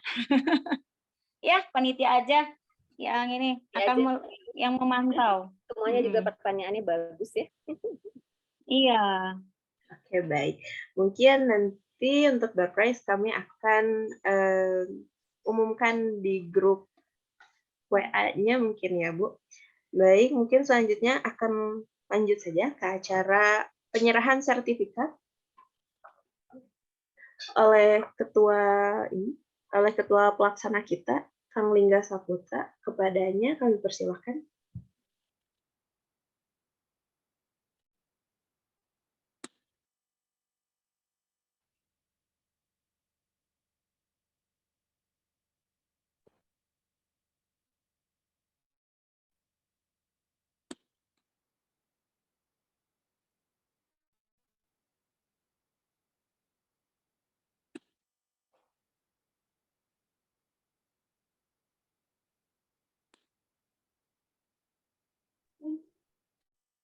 Ya, panitia aja yang ini Ya, akan yang memantau. Semuanya juga pertanyaannya bagus ya. Iya. Oke, baik. Mungkin nanti untuk door prize kami akan umumkan di grup WA-nya mungkin ya, Bu. Baik, mungkin selanjutnya akan lanjut saja ke acara penyerahan sertifikat oleh ketua pelaksana kita, Kang Lingga Saputra. Kepadanya kami persilahkan.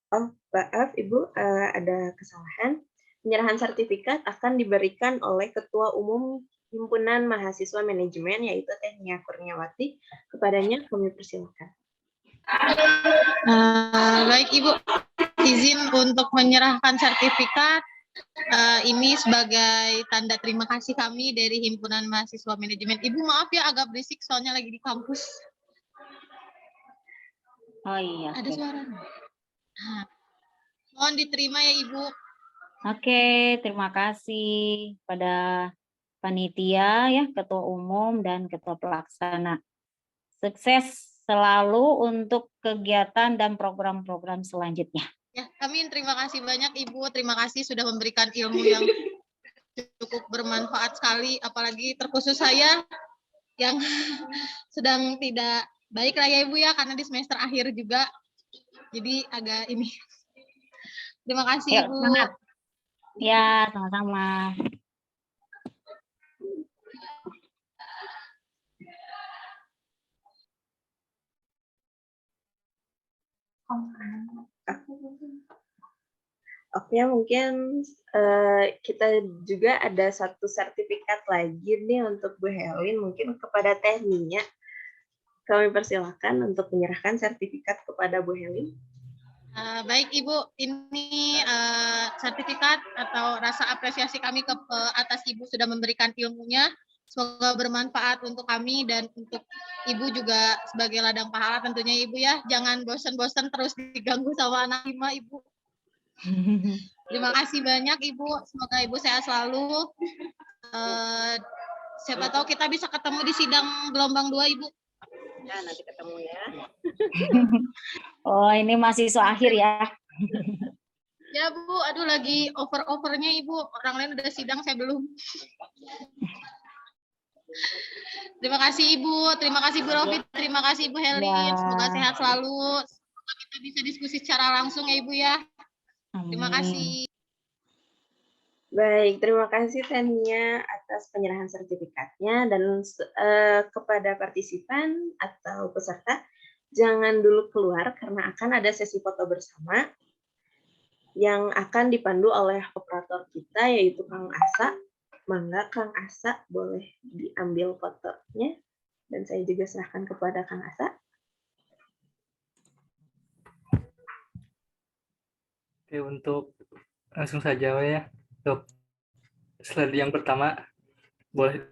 Oh, maaf Ibu, ada kesalahan. Penyerahan sertifikat akan diberikan oleh Ketua Umum Himpunan Mahasiswa Manajemen, yaitu Teh Nia Kurniawati. Kepadanya kami persilakan. Baik Ibu, izin untuk menyerahkan sertifikat ini sebagai tanda terima kasih kami dari Himpunan Mahasiswa Manajemen. Ibu maaf ya agak berisik soalnya lagi di kampus. Oh iya. Ada suara. Mohon diterima ya Ibu. Oke, terima kasih pada panitia ya, ketua umum dan ketua pelaksana. Sukses selalu untuk kegiatan dan program-program selanjutnya. Ya, amin. Terima kasih banyak Ibu. Terima kasih sudah memberikan ilmu yang cukup bermanfaat sekali, apalagi terkhusus saya yang sedang tidak baik lah ya Ibu ya, karena di semester akhir juga. Jadi agak ini. Terima kasih Yuk, Ibu. semangat. Ya, sama-sama. Oke, mungkin kita juga ada satu sertifikat lagi nih untuk Bu Helin. Mungkin kepada Teh Nia, kami persilakan untuk menyerahkan sertifikat kepada Bu Helin. Baik Ibu, ini sertifikat atau rasa apresiasi kami ke atas Ibu sudah memberikan ilmunya. Semoga bermanfaat untuk kami dan untuk Ibu juga sebagai ladang pahala tentunya Ibu ya. Jangan bosan-bosan terus diganggu sama anak 5 Ibu. Terima kasih banyak Ibu. Semoga Ibu sehat selalu. Siapa tahu kita bisa ketemu di sidang gelombang 2 Ibu. Ya, nanti ketemu ya. Oh, ini mahasiswa akhir ya. Ya Bu, aduh lagi over-overnya Ibu. Orang lain udah sidang, saya belum. Terima kasih Ibu, terima kasih Bu Rofi, terima kasih Ibu Helin. Semoga sehat selalu. Semoga kita bisa diskusi secara langsung ya Ibu ya. Terima kasih. Baik, terima kasih Tania atas penyerahan sertifikatnya, dan kepada partisipan atau peserta, jangan dulu keluar karena akan ada sesi foto bersama yang akan dipandu oleh operator kita, yaitu Kang Asa. Mangga Kang Asa boleh diambil fotonya, dan saya juga serahkan kepada Kang Asa. Oke, untuk langsung saja ya. Untuk slide yang pertama boleh